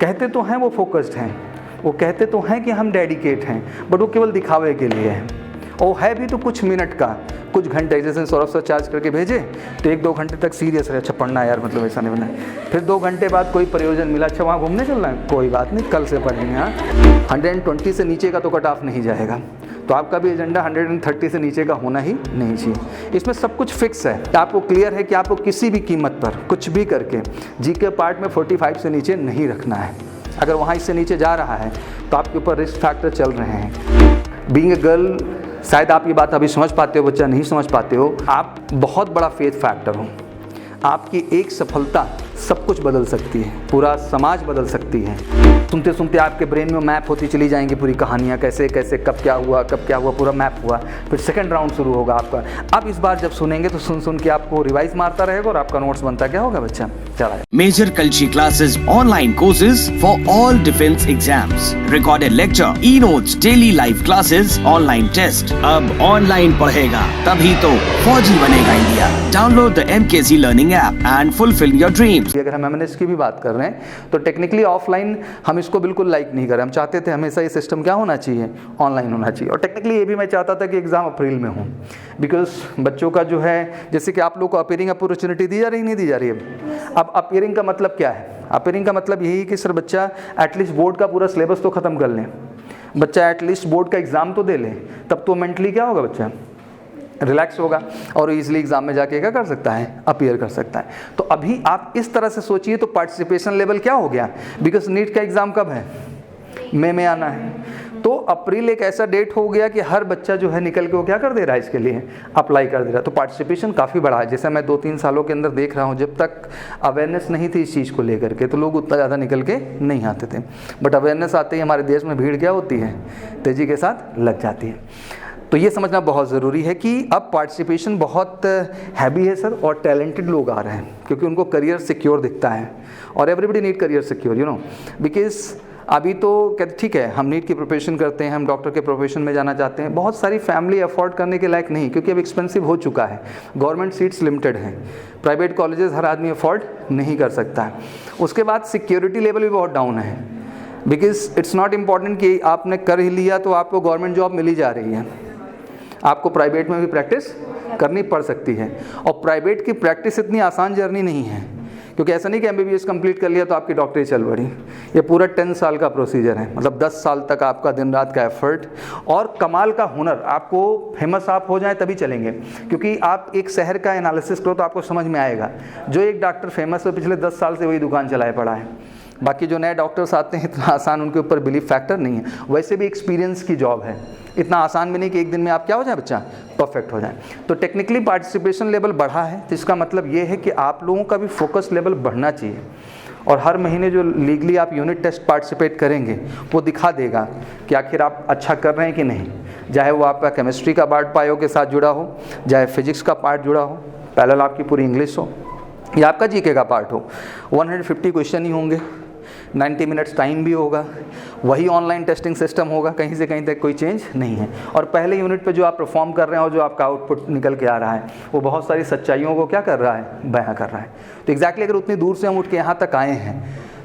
कहते तो हैं वो फोकस्ड हैं, वो कहते तो हैं कि हम डेडिकेट हैं, बट वो केवल दिखावे के लिए है। और है भी तो कुछ मिनट का, कुछ घंटे, जैसे सौरभ सर चार्ज करके भेजे तो 1-2 घंटे तक सीरियस रहे, अच्छा पढ़ना है यार, मतलब ऐसा नहीं बनना है। फिर 2 घंटे बाद कोई प्रयोजन मिला, अच्छा वहाँ घूमने चलना है, कोई बात नहीं, कल से पढ़ेंगे। हाँ, 120 से नीचे का तो कट ऑफ नहीं जाएगा, तो आपका भी एजेंडा 130 से नीचे का होना ही नहीं चाहिए। इसमें सब कुछ फिक्स है, आपको क्लियर है कि आपको किसी भी कीमत पर कुछ भी करके जीके पार्ट में 45 से नीचे नहीं रखना है। अगर वहाँ इससे नीचे जा रहा है तो आपके ऊपर रिस्क फैक्टर चल रहे हैं। बीइंग ए गर्ल, शायद आप ये बात अभी समझ पाते हो, बच्चा नहीं समझ पाते हो, आप बहुत बड़ा फेथ फैक्टर हो। आपकी एक सफलता सब कुछ बदल सकती है, पूरा समाज बदल सकती है। सुनते सुनते आपके ब्रेन में मैप होती चली जाएंगी पूरी कहानियाँ, कैसे कैसे कब क्या हुआ पूरा मैप हुआ। फिर सेकंड राउंड शुरू होगा आपका। अब इस बार जब सुनेंगे तो सुन सुन के आपको रिवाइज मारता रहेगा और आपका नोट्स बनता क्या होगा बच्चा, चला। Major Culture Classes online courses for all defense exams. Recorded lecture, e-notes, daily live classes, online test. अब online पढ़ेगा तभी तो फौजी बनेगा India. Download the MKC Learning app and fulfill your dreams. अगर हम MNS की भी बात कर रहे हैं तो टेक्निकली ऑफलाइन हम इसको बिल्कुल लाइक नहीं कर रहे। हम चाहते थे हमेशा ये सिस्टम क्या होना चाहिए, ऑनलाइन होना चाहिए। और टेक्निकली ये भी मैं चाहता था कि एग्ज़ाम अप्रैल में हो, बिकॉज बच्चों का जो है, जैसे कि आप लोग को अपीयरिंग अपॉर्चुनिटी दी जा रही नहीं दी जा रही है। अब अपीयरिंग का मतलब क्या है? अपीयरिंग का मतलब यही है कि सर बच्चा एटलीस्ट बोर्ड का पूरा सिलेबस तो ख़त्म कर लें, बच्चा एटलीस्ट बोर्ड का एग्ज़ाम तो दे ले, तब तो मेंटली क्या होगा, बच्चा रिलैक्स होगा और इजीली एग्जाम में जाके क्या कर सकता है, अपीयर कर सकता है। तो अभी आप इस तरह से सोचिए तो पार्टिसिपेशन लेवल क्या हो गया, बिकॉज नीट का एग्ज़ाम कब है, मई में आना है। तो अप्रैल एक ऐसा डेट हो गया कि हर बच्चा जो है निकल के वो क्या कर दे रहा है, इसके लिए अप्लाई कर दे रहा है। तो पार्टिसिपेशन काफ़ी बढ़ा है। जैसे मैं 2-3 सालों के अंदर देख रहा हूँ, जब तक अवेयरनेस नहीं थी इस चीज़ को लेकर के तो लोग उतना ज़्यादा निकल के नहीं आते थे, बट अवेयरनेस आते ही हमारे देश में भीड़ क्या होती है, तेज़ी के साथ लग जाती है। तो ये समझना बहुत ज़रूरी है कि अब पार्टिसिपेशन बहुत हैवी है सर, और टैलेंटेड लोग आ रहे हैं क्योंकि उनको करियर सिक्योर दिखता है, और everybody need career secure, you know, because अभी तो कहते ठीक है हम नीट की प्रिपरेशन करते हैं, हम डॉक्टर के प्रोफेशन में जाना चाहते हैं, बहुत सारी फैमिली अफोर्ड करने के लायक नहीं, क्योंकि अब एक्सपेंसिव हो चुका है, गवर्नमेंट सीट्स लिमिटेड हैं, प्राइवेट कॉलेजेस हर आदमी अफोर्ड नहीं कर सकता है। उसके बाद सिक्योरिटी लेवल भी बहुत डाउन है, बिकॉज इट्स नॉट इम्पॉर्टेंट कि आपने कर ही लिया तो आपको गवर्नमेंट जॉब मिली जा रही है, आपको प्राइवेट में भी प्रैक्टिस करनी पड़ सकती है। और प्राइवेट की प्रैक्टिस इतनी आसान जर्नी नहीं है, क्योंकि ऐसा नहीं कि MBBS कंप्लीट कर लिया तो आपकी डॉक्टरी चल पड़ी। ये पूरा 10 साल का प्रोसीजर है, मतलब 10 साल तक आपका दिन रात का एफर्ट और कमाल का हुनर। आपको फेमस आप हो जाएं तभी चलेंगे, क्योंकि आप एक शहर का एनालिसिस करो तो आपको समझ में आएगा, जो एक डॉक्टर फेमस है पिछले 10 साल से वही दुकान चलाए पड़ा है। बाकी जो नए डॉक्टर्स आते हैं इतना आसान उनके ऊपर बिलीफ फैक्टर नहीं है। वैसे भी एक्सपीरियंस की जॉब है, इतना आसान भी नहीं कि एक दिन में आप क्या हो जाए, बच्चा परफेक्ट हो जाए। तो टेक्निकली पार्टिसिपेशन लेवल बढ़ा है, तो इसका मतलब ये है कि आप लोगों का भी फोकस लेवल बढ़ना चाहिए। और हर महीने जो लीगली आप यूनिट टेस्ट पार्टिसिपेट करेंगे वो दिखा देगा कि आखिर आप अच्छा कर रहे हैं कि नहीं, चाहे वो आपका केमिस्ट्री का पार्ट बायो के साथ जुड़ा हो, चाहे फिजिक्स का पार्ट जुड़ा हो, पैरेलल आपकी पूरी इंग्लिश हो, या आपका जीके का पार्ट हो। 150 क्वेश्चन ही होंगे, 90 मिनट्स टाइम भी होगा, वही ऑनलाइन टेस्टिंग सिस्टम होगा, कहीं से कहीं तक कोई चेंज नहीं है। और पहले यूनिट पे जो आप परफॉर्म कर रहे हैं और जो आपका आउटपुट निकल के आ रहा है वो बहुत सारी सच्चाइयों को क्या कर रहा है, बयां कर रहा है। तो एग्जैक्टली अगर उतनी दूर से हम उठ के यहाँ तक आए हैं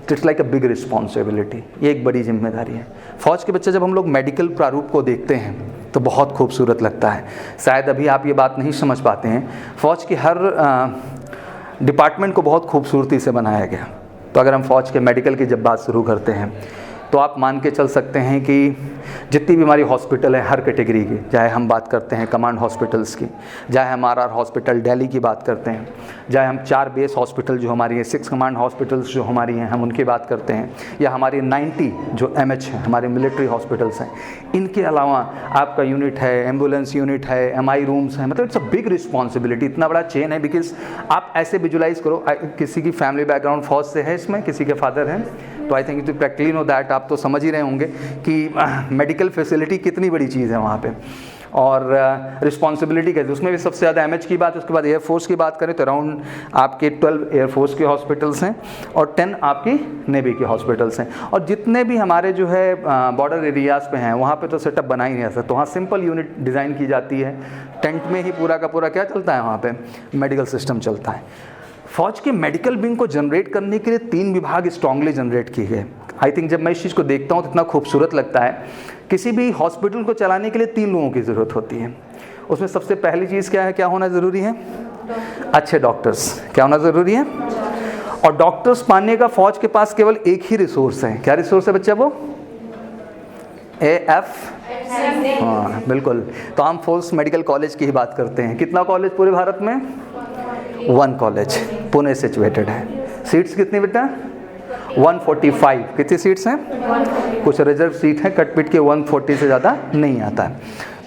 तो it's like a big responsibility, ये एक बड़ी जिम्मेदारी है। फौज के बच्चे जब हम लोग मेडिकल प्रारूप को देखते हैं तो बहुत खूबसूरत लगता है। शायद अभी आप ये बात नहीं समझ पाते हैं, फौज की हर डिपार्टमेंट को बहुत खूबसूरती से बनाया गया। तो अगर हम फौज के मेडिकल की जब बात शुरू करते हैं तो आप मान के चल सकते हैं कि जितनी भी हमारी हॉस्पिटल है हर कैटेगरी की, चाहे हम बात करते हैं कमांड हॉस्पिटल्स की, चाहे हम RR हॉस्पिटल दिल्ली की बात करते हैं, चाहे हम 4 बेस हॉस्पिटल जो हमारी है, 6 कमांड हॉस्पिटल्स जो हमारी हैं हम उनकी बात करते हैं, या हमारी 90 जो MH हैं हमारे मिलिट्री हॉस्पिटल्स हैं, इनके अलावा आपका यूनिट है, एम्बुलेंस यूनिट है, MI रूम्स हैं। मतलब इट्स अ बिग रिस्पॉन्सिबिलिटी, इतना बड़ा चेन है। बिकॉज आप ऐसे विजुलाइज करो, किसी की फैमिली बैकग्राउंड फौज से है, इसमें किसी के फादर हैं, तो I think you practically know that, आप तो समझ ही रहे होंगे कि मेडिकल फैसिलिटी कितनी बड़ी चीज़ है वहाँ पे। और रिस्पॉन्सिबिलिटी कैसे, उसमें भी सबसे ज़्यादा MH की बात। उसके बाद एयरफोर्स की बात करें तो अराउंड आपके 12 एयरफोर्स के हॉस्पिटल्स हैं और 10 आपकी नेवी के हॉस्पिटल्स हैं। और जितने भी हमारे जो है बॉर्डर एरियाज़ पे हैं वहाँ पे तो सेटअप बना ही नहीं जा सकता, तो वहाँ सिंपल यूनिट डिज़ाइन की जाती है, टेंट में ही पूरा का पूरा क्या चलता है, वहाँ पे मेडिकल सिस्टम चलता है। फौज के मेडिकल विंग को जनरेट करने के लिए 3 विभाग स्ट्रांगली जनरेट किए गए। आई थिंक जब मैं इस चीज़ को देखता हूँ तो इतना खूबसूरत लगता है। किसी भी हॉस्पिटल को चलाने के लिए 3 लोगों की ज़रूरत होती है। उसमें सबसे पहली चीज़ क्या है, क्या होना ज़रूरी है? अच्छे डॉक्टर्स। क्या होना ज़रूरी है? और डॉक्टर्स पाने का फौज के पास केवल एक ही रिसोर्स है। क्या रिसोर्स है बच्चा? वो AF। हाँ बिल्कुल। तो आर्म फोर्स मेडिकल कॉलेज की ही बात करते हैं। कितना कॉलेज पूरे भारत में? 1 कॉलेज पुणे सिचुएटेड है। सीट्स कितनी बेटा? 145। कितनी सीट्स हैं? कुछ रिजर्व सीट हैं, कट पिट के 140 से ज़्यादा नहीं आता है।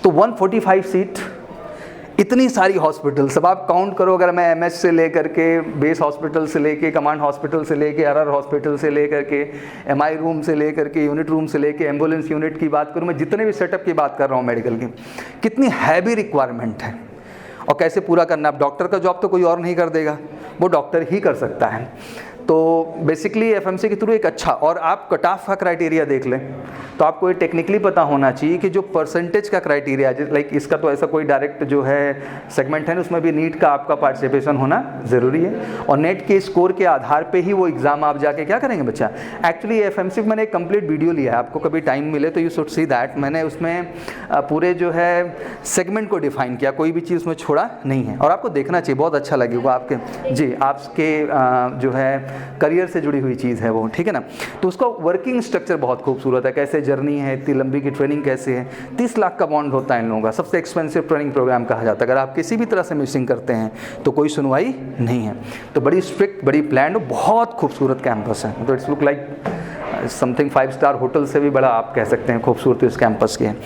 तो 145 सीट, इतनी सारी हॉस्पिटल, सब आप काउंट करो। अगर मैं MS से लेकर के, बेस हॉस्पिटल से लेके, कमांड हॉस्पिटल से लेके, RR हॉस्पिटल से लेकर के, MI रूम से लेकर के, यूनिट रूम से लेके, एम्बुलेंस यूनिट की बात करूँ, मैं जितने भी सेटअप की बात कर रहा हूँ मेडिकल की, कितनी हैवी रिक्वायरमेंट है और कैसे पूरा करना। अब डॉक्टर का जॉब तो कोई और नहीं कर देगा, वो डॉक्टर ही कर सकता है। तो बेसिकली FMC के थ्रू एक अच्छा, और आप कट ऑफ का क्राइटेरिया देख लें तो आपको ये टेक्निकली पता होना चाहिए कि जो परसेंटेज का क्राइटेरिया है, लाइक इसका तो ऐसा कोई डायरेक्ट जो है सेगमेंट है ना, उसमें भी नीट का आपका पार्टिसिपेशन होना ज़रूरी है। और नेट के स्कोर के आधार पे ही वो एग्ज़ाम आप जाके क्या करेंगे बच्चा। एक्चुअली FMC में मैंने एक कंप्लीट वीडियो लिया है, आपको कभी टाइम मिले तो यू शुड सी दैट। मैंने उसमें पूरे जो है सेगमेंट को डिफाइन किया, कोई भी चीज़ उसमें छोड़ा नहीं है, और आपको देखना चाहिए, बहुत अच्छा लगेगा आपके जी, आपके जो है करियर से जुड़ी हुई चीज़ है वो, ठीक है ना। तो उसका वर्किंग स्ट्रक्चर बहुत खूबसूरत है, कैसे जर्नी है, इतनी लंबी की ट्रेनिंग कैसे है। 30 लाख का बॉन्ड होता है इन लोगों का, सबसे एक्सपेंसिव ट्रेनिंग प्रोग्राम कहा जाता है। अगर आप किसी भी तरह से मिसिंग करते हैं तो कोई सुनवाई नहीं है। तो बड़ी स्ट्रिक्ट, बड़ी प्लान, बहुत खूबसूरत कैंपस है। तो it's look like something 5 star hotel से भी बड़ा आप कह सकते हैं खूबसूरती इस कैंपस की है।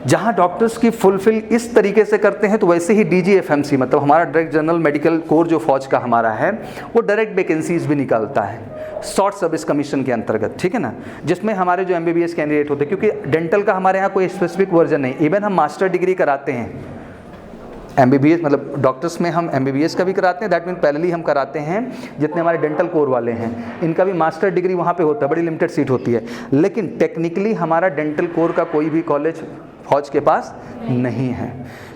जहाँ डॉक्टर्स की फुलफिल इस तरीके से करते हैं, तो वैसे ही DG FMC मतलब हमारा डायरेक्ट जनरल मेडिकल कोर जो फौज का हमारा है, वो डायरेक्ट वैकेंसीज भी निकालता है शॉर्ट सर्विस कमीशन के अंतर्गत, ठीक है ना, जिसमें हमारे जो MBBS कैंडिडेट होते हैं, क्योंकि डेंटल का हमारे यहाँ कोई स्पेसिफिक वर्जन नहीं, इवन हम मास्टर डिग्री कराते हैं MBBS, मतलब डॉक्टर्स में हम MBBS का भी कराते हैं, दैट मीन पैरेलली हम कराते हैं जितने हमारे डेंटल कोर वाले हैं, इनका भी मास्टर डिग्री वहाँ पे होता है, बड़ी लिमिटेड सीट होती है। लेकिन टेक्निकली हमारा डेंटल कोर का कोई भी कॉलेज फौज के पास नहीं है।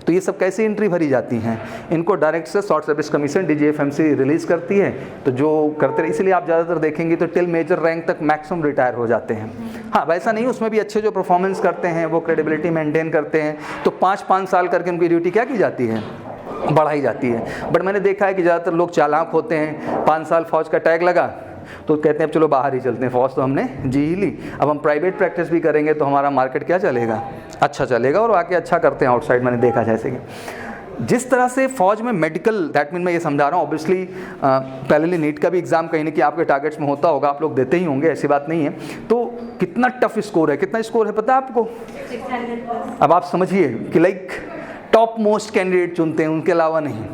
तो ये सब कैसे एंट्री भरी जाती हैं, इनको डायरेक्ट से short service commission DG FMC release करती है। तो जो करते रहे, इसलिए आप ज़्यादातर देखेंगे तो टिल मेजर रैंक तक मैक्सिमम रिटायर हो जाते हैं। हाँ वैसा नहीं, उसमें भी अच्छे जो परफॉर्मेंस करते हैं, वो क्रेडिबिलिटी मेंटेन करते हैं, तो 5-5 साल करके उनकी ड्यूटी क्या की जाती है, बढ़ाई जाती है। बट मैंने देखा है कि ज़्यादातर लोग चालाक होते हैं, 5 साल फौज का टैग लगा तो कहते हैं अब चलो बाहर ही चलते हैं, फौज तो हमने जी ही ली, अब हम प्राइवेट प्रैक्टिस भी करेंगे तो हमारा मार्केट क्या चलेगा, अच्छा चलेगा, और आके अच्छा करते हैं आउटसाइड। मैंने देखा जैसे कि जिस तरह से फौज में मेडिकल, दैट मीन मैं ये समझा रहा हूँ, ऑब्वियसली पहले नीट का भी एग्जाम कहीं ना कहीं आपके टारगेट्स में होता होगा, आप लोग देते ही होंगे, ऐसी बात नहीं है। तो कितना टफ स्कोर है, कितना स्कोर है पता है आपको? 600। अब आप समझिए कि लाइक टॉप मोस्ट कैंडिडेट चुनते हैं, उनके अलावा नहीं,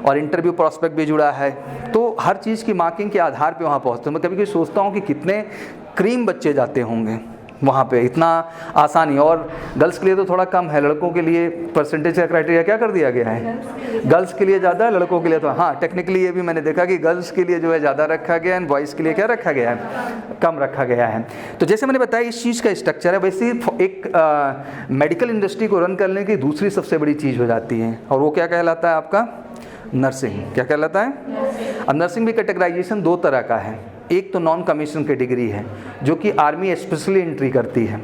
और इंटरव्यू प्रोस्पेक्ट भी जुड़ा है, तो हर चीज़ की मार्किंग के आधार पे वहाँ पहुँचते हैं। मैं कभी कभी सोचता हूँ कि कितने क्रीम बच्चे जाते होंगे वहाँ पे, इतना आसानी। और गर्ल्स के लिए तो थोड़ा कम है, लड़कों के लिए परसेंटेज का क्राइटेरिया क्या कर दिया गया है, गर्ल्स के लिए ज़्यादा, लड़कों के लिए तो हाँ टेक्निकली ये भी मैंने देखा कि गर्ल्स के लिए जो है ज़्यादा रखा गया है, बॉयज़ के लिए क्या रखा गया है, कम रखा गया है। तो जैसे मैंने बताया इस चीज़ का स्ट्रक्चर है, वैसे एक मेडिकल इंडस्ट्री को रन करने की दूसरी सबसे बड़ी चीज़ हो जाती है, और वो क्या कहलाता है आपका, नर्सिंग। क्या कहलाता है? अब नर्सिंग भी कैटेगराइजेशन 2 तरह का है। एक तो नॉन कमीशन कैटेगरी है जो कि आर्मी स्पेशली एंट्री करती है,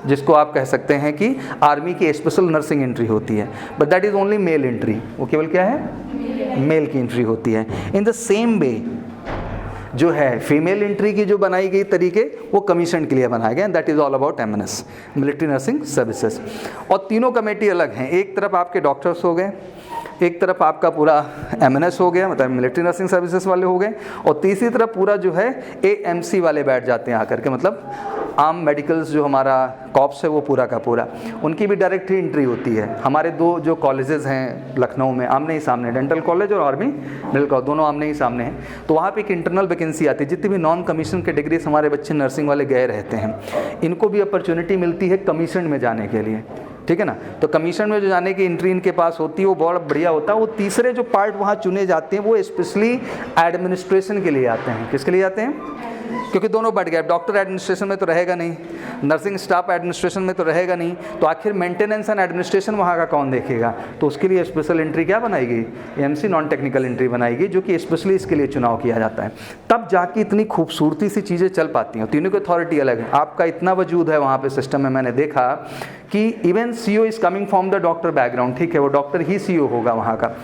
जिसको आप कह सकते हैं कि आर्मी की स्पेशल नर्सिंग एंट्री होती है, but that is only mail entry. वो केवल क्या है, मेल की एंट्री होती है। इन द सेम वे जो है फीमेल एंट्री की जो बनाई गई तरीके, वो कमीशन के लिए बनाए गए, that is all about MNS, military nursing services. और तीनों कमेटी अलग हैं, एक तरफ आपके डॉक्टर्स हो गए, एक तरफ आपका पूरा MNS हो गया, मतलब मिलिट्री नर्सिंग सर्विसेज वाले हो गए, और तीसरी तरफ पूरा जो है AMC वाले बैठ जाते हैं आकर के, मतलब आर्म मेडिकल्स जो हमारा कॉप्स है वो पूरा का पूरा, उनकी भी डायरेक्ट ही एंट्री होती है। हमारे 2 जो कॉलेजेस हैं लखनऊ में आमने ही सामने, डेंटल कॉलेज और आर्मी मेडिकल कॉलेज, दोनों आमने ही सामने हैं। तो वहाँ पे एक इंटरनल वैकेंसी आती है, जितनी भी नॉन कमीशन कैटेगरीज हमारे बच्चे नर्सिंग वाले गए रहते हैं, इनको भी अपॉर्चुनिटी मिलती है कमीशन में जाने के लिए, ठीक है ना। तो कमीशन में जो जाने की एंट्री इनके पास होती है वो बहुत बढ़िया होता है। वो तीसरे जो पार्ट वहाँ चुने जाते हैं वो स्पेशली एडमिनिस्ट्रेशन के लिए आते हैं। किसके लिए आते हैं? क्योंकि दोनों बढ़ गए। डॉक्टर एडमिनिस्ट्रेशन में तो रहेगा नहीं, नर्सिंग स्टाफ एडमिनिस्ट्रेशन में तो रहेगा नहीं, तो आखिर मेंटेनेंस एंड एडमिनिस्ट्रेशन वहाँ का कौन देखेगा? तो उसके लिए स्पेशल एंट्री क्या बनाएगी? एएमसी नॉन टेक्निकल एंट्री बनाएगी, जो कि स्पेशली इसके लिए चुनाव किया जाता है। तब जाके इतनी खूबसूरती सी चीज़ें चल पाती हैं। तीनों की अथॉरिटी अलग है, आपका इतना वजूद है वहाँ पे सिस्टम में। मैंने देखा कि even CEO is coming from the doctor background, ठीक है, वो डॉक्टर ही सीईओ होगा वहाँ का,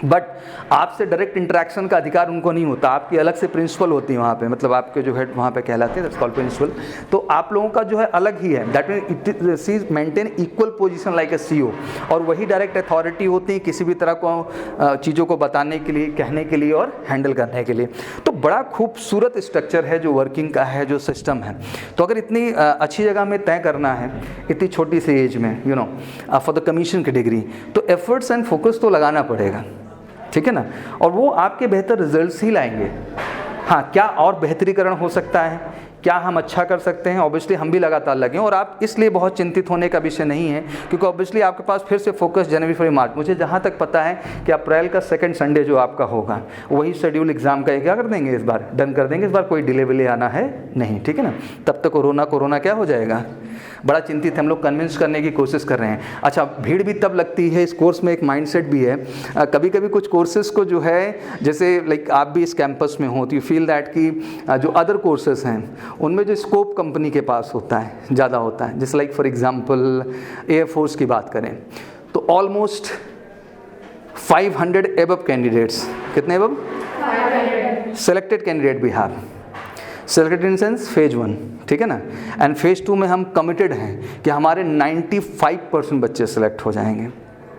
बट आपसे डायरेक्ट इंटरेक्शन का अधिकार उनको नहीं होता। आपकी अलग से प्रिंसिपल होती है वहाँ पे, मतलब आपके जो हेड वहाँ पे कहलाते हैं, दैट्स कॉल्ड प्रिंसिपल। तो आप लोगों का जो है अलग ही है, that mean see maintain equal position like a CEO, और वही डायरेक्ट अथॉरिटी होती है किसी भी तरह को चीज़ों को बताने के लिए, कहने के लिए और हैंडल करने के लिए। तो बड़ा खूबसूरत स्ट्रक्चर है जो वर्किंग का है, जो सिस्टम है। तो अगर इतनी अच्छी जगह में तय करना है इतनी छोटी सी एज में, you know, for the commission की डिग्री, तो एफर्ट्स एंड फोकस तो लगाना पड़ेगा, ठीक है ना, और वो आपके बेहतर रिजल्ट्स ही लाएंगे। हाँ, क्या और बेहतरीकरण हो सकता है, क्या हम अच्छा कर सकते हैं, ऑब्वियसली हम भी लगातार लगें। और आप इसलिए बहुत चिंतित होने का विषय नहीं है, क्योंकि ऑब्वियसली आपके पास फिर से फोकस जनवरी फरवरी मार्च, मुझे जहाँ तक पता है कि अप्रैल का सेकंड संडे जो आपका होगा वही शेड्यूल एग्जाम का क्या कर देंगे, इस बार डन कर देंगे। इस बार कोई डिले विले आना है नहीं, ठीक है ना। तब तक कोरोना क्या हो जाएगा। बड़ा चिंतित है, हम लोग कन्विंस करने की कोशिश कर रहे हैं। अच्छा, भीड़ भी तब लगती है, इस कोर्स में एक माइंडसेट भी है। कभी कभी कुछ कोर्सेज को जो है, जैसे लाइक आप भी इस कैंपस में हो, तो यू फील दैट कि जो अदर कोर्सेज हैं उनमें जो स्कोप कंपनी के पास होता है, ज़्यादा होता है। जैसे लाइक फॉर एग्जांपल एयरफोर्स की बात करें तो ऑलमोस्ट 500 एबव कैंडिडेट्स, कितने एबव? 500 सेलेक्टेड कैंडिडेट भी have, selected in sense phase 1, ठीक है ना। एंड फेज 2 में हम कमिटेड हैं कि हमारे 95% बच्चे सेलेक्ट हो जाएंगे,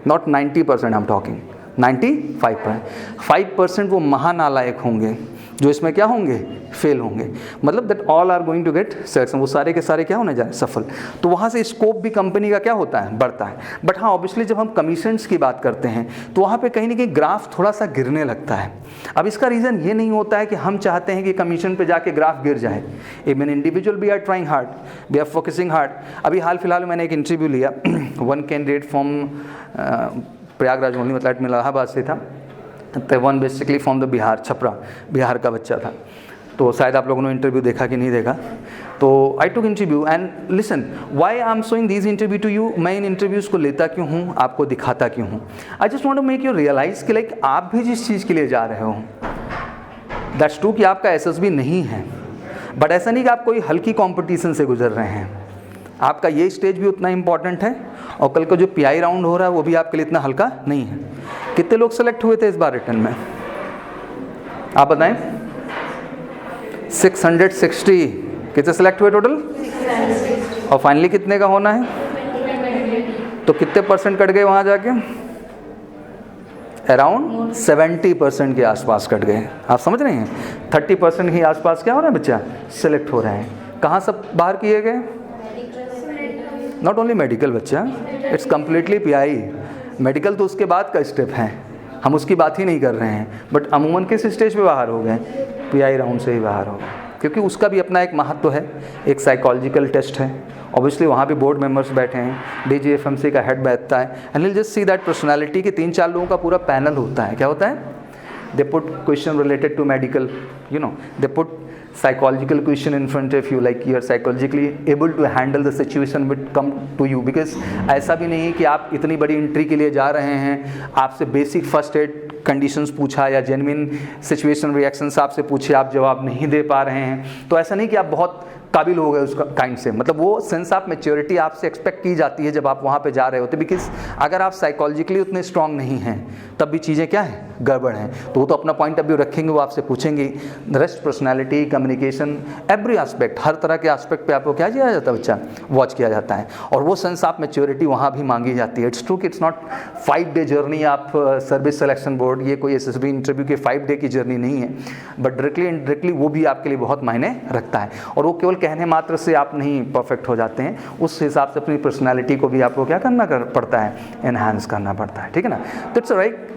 नॉट 90%, हम टॉकिंग 95%। 5% वो महानालायक होंगे जो इसमें क्या होंगे, फेल होंगे, मतलब that all are going to get selection, वो सारे के सारे क्या होने जा रहे हैं, सफल। तो वहाँ से स्कोप भी कंपनी का क्या होता है, बढ़ता है। बट हाँ, ऑब्वियसली जब हम कमीशंस की बात करते हैं तो वहाँ पे कहीं ना कहीं ग्राफ थोड़ा सा गिरने लगता है। अब इसका रीज़न ये नहीं होता है कि हम चाहते हैं कि कमीशन पे जाके ग्राफ गिर जाए। Even individual we are trying hard, we are focusing hard. अभी हाल फिलहाल मैंने एक इंटरव्यू लिया, one candidate from Prayagraj only, मतलब इलाहाबाद से था, one basically from the Bihar, Chapra Bihar का बच्चा था। तो शायद आप लोगों ने इंटरव्यू देखा कि नहीं देखा। तो I took interview and listen, why I am showing these interview to you. मैं इन इंटरव्यूज़ को लेता क्यों हूँ, आपको दिखाता क्यों हूँ। I just want to make you realise कि लाइक आप भी जिस चीज़ के लिए जा रहे हो, दैट्स ट्रू कि आपका एसएसबी नहीं है, बट ऐसा नहीं कि आप कोई हल्की कॉम्पिटिशन से गुजर रहे हैं। आपका ये स्टेज भी उतना इंपॉर्टेंट है, और कल का जो पीआई राउंड हो रहा है वो भी आपके लिए इतना हल्का नहीं है। कितने लोग सेलेक्ट हुए थे इस बार रिटर्न में, आप बताएं? 660। कितने सेलेक्ट हुए टोटल? 660। और फाइनली कितने का होना है? तो कितने परसेंट कट गए वहाँ जाके? अराउंड 70% के आसपास कट गए। आप समझ रहे हैं, 30% के आसपास क्या हो रहा है, बच्चा सेलेक्ट हो रहे हैं। कहाँ सब बाहर किए गए? नॉट ओनली मेडिकल बच्चा, इट्स कम्प्लीटली पीआई। मेडिकल तो उसके बाद का स्टेप है, हम उसकी बात ही नहीं कर रहे हैं। बट अमूमन किस स्टेज पे बाहर हो गए? पीआई राउंड से ही बाहर हो गए, क्योंकि उसका भी अपना एक महत्व है। एक साइकोलॉजिकल टेस्ट है, ऑब्वियसली वहाँ पे बोर्ड मेंबर्स बैठे हैं, डीजीएफएमसी का हेड बैठता है, and will just see that personality के 3-4 लोगों का पूरा पैनल होता है। क्या होता है? They put question related to medical, you know, they put psychological question in front of you, like you are psychologically able to handle the situation which come to you, because ऐसा भी नहीं है कि आप इतनी बड़ी एंट्री के लिए जा रहे हैं, आपसे बेसिक फर्स्ट एड कंडीशंस पूछा या जेन्युइन सिचुएशन रिएक्शंस आपसे पूछे, आप जवाब नहीं दे पा रहे हैं। तो ऐसा नहीं कि आप बहुत काबिल हो गए उसका काइंड से, मतलब वो सेंस ऑफ मैच्योरिटी आपसे एक्सपेक्ट की जाती है जब आप वहाँ पे जा रहे होते, बिकॉज अगर आप साइकोलॉजिकली उतने स्ट्रांग नहीं हैं तब भी चीज़ें क्या है, गड़बड़ हैं। तो वो तो अपना पॉइंट ऑफ व्यू रखेंगे, वो आपसे पूछेंगे। Rest, personality, communication, every aspect, हर तरह के एस्पेक्ट पे आपको क्या किया जाता है, बच्चा वॉच किया जाता है, और वो सेंस ऑफ मैच्योरिटी वहाँ भी मांगी जाती है। इट्स ट्रू कि इट्स नॉट 5 डे जर्नी आप सर्विस सिलेक्शन बोर्ड, ये कोई एसएसबी इंटरव्यू के 5 डे की जर्नी नहीं है, बट डायरेक्टली इनडायरेक्टली वो भी आपके लिए बहुत मायने रखता है। और वो केवल कहने मात्र से आप नहीं परफेक्ट हो जाते हैं, उस हिसाब से अपनी पर्सनैलिटी को भी आपको क्या करना पड़ता है, एनहांस करना पड़ता है, ठीक है ना। तो इट्स राइट,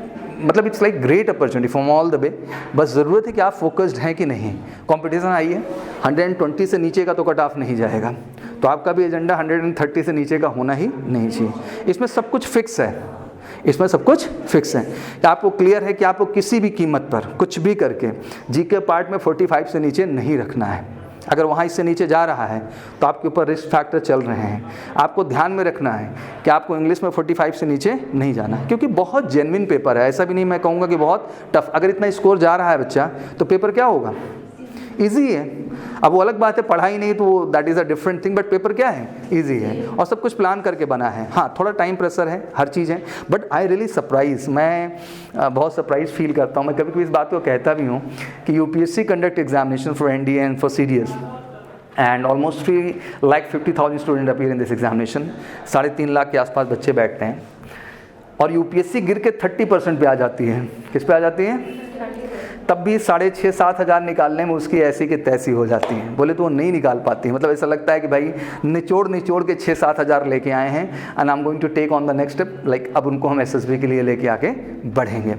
मतलब it's like great opportunity from all the way. बस ज़रूरत है कि आप फोकस्ड हैं कि नहीं। कंपटीशन आई है, 120 से नीचे का तो कट ऑफ नहीं जाएगा, तो आपका भी एजेंडा 130 से नीचे का होना ही नहीं चाहिए। इसमें सब कुछ फिक्स है, इसमें सब कुछ फिक्स है। आपको क्लियर है कि आपको किसी भी कीमत पर कुछ भी करके जीके पार्ट में 45 से नीचे नहीं रखना है। अगर वहाँ इससे नीचे जा रहा है तो आपके ऊपर रिस्क फैक्टर चल रहे हैं। आपको ध्यान में रखना है कि आपको इंग्लिश में 45 से नीचे नहीं जाना, क्योंकि बहुत जेन्युइन पेपर है। ऐसा भी नहीं मैं कहूँगा कि बहुत टफ। अगर इतना स्कोर जा रहा है बच्चा तो पेपर क्या होगा, ईजी है। अब वो अलग बात है पढ़ाई नहीं तो that is a different thing, but paper क्या है, ईजी है और सब कुछ प्लान करके बना है। हाँ, थोड़ा टाइम प्रेशर है, हर चीज़ है, बट आई रियली सरप्राइज, मैं बहुत सरप्राइज फील करता हूँ। मैं कभी कभी इस बात को कहता भी हूँ कि UPSC conduct examination for NDA and for CDS and almost 3,50,000 student appear in this examination. 3.5 lakh के आसपास बच्चे बैठते हैं और यूपीएससी गिर के 30% पे आ जाती है। किस पे आ जाती है? तब भी 6,500-7 हज़ार निकालने में उसकी ऐसी की तैसी हो जाती है। बोले तो वो नहीं निकाल पाती। मतलब ऐसा लगता है कि भाई निचोड़ के 6-7 हज़ार लेके आए हैं and I am going to take on the next step, like अब उनको हम एसएसबी के लिए लेके आके बढ़ेंगे।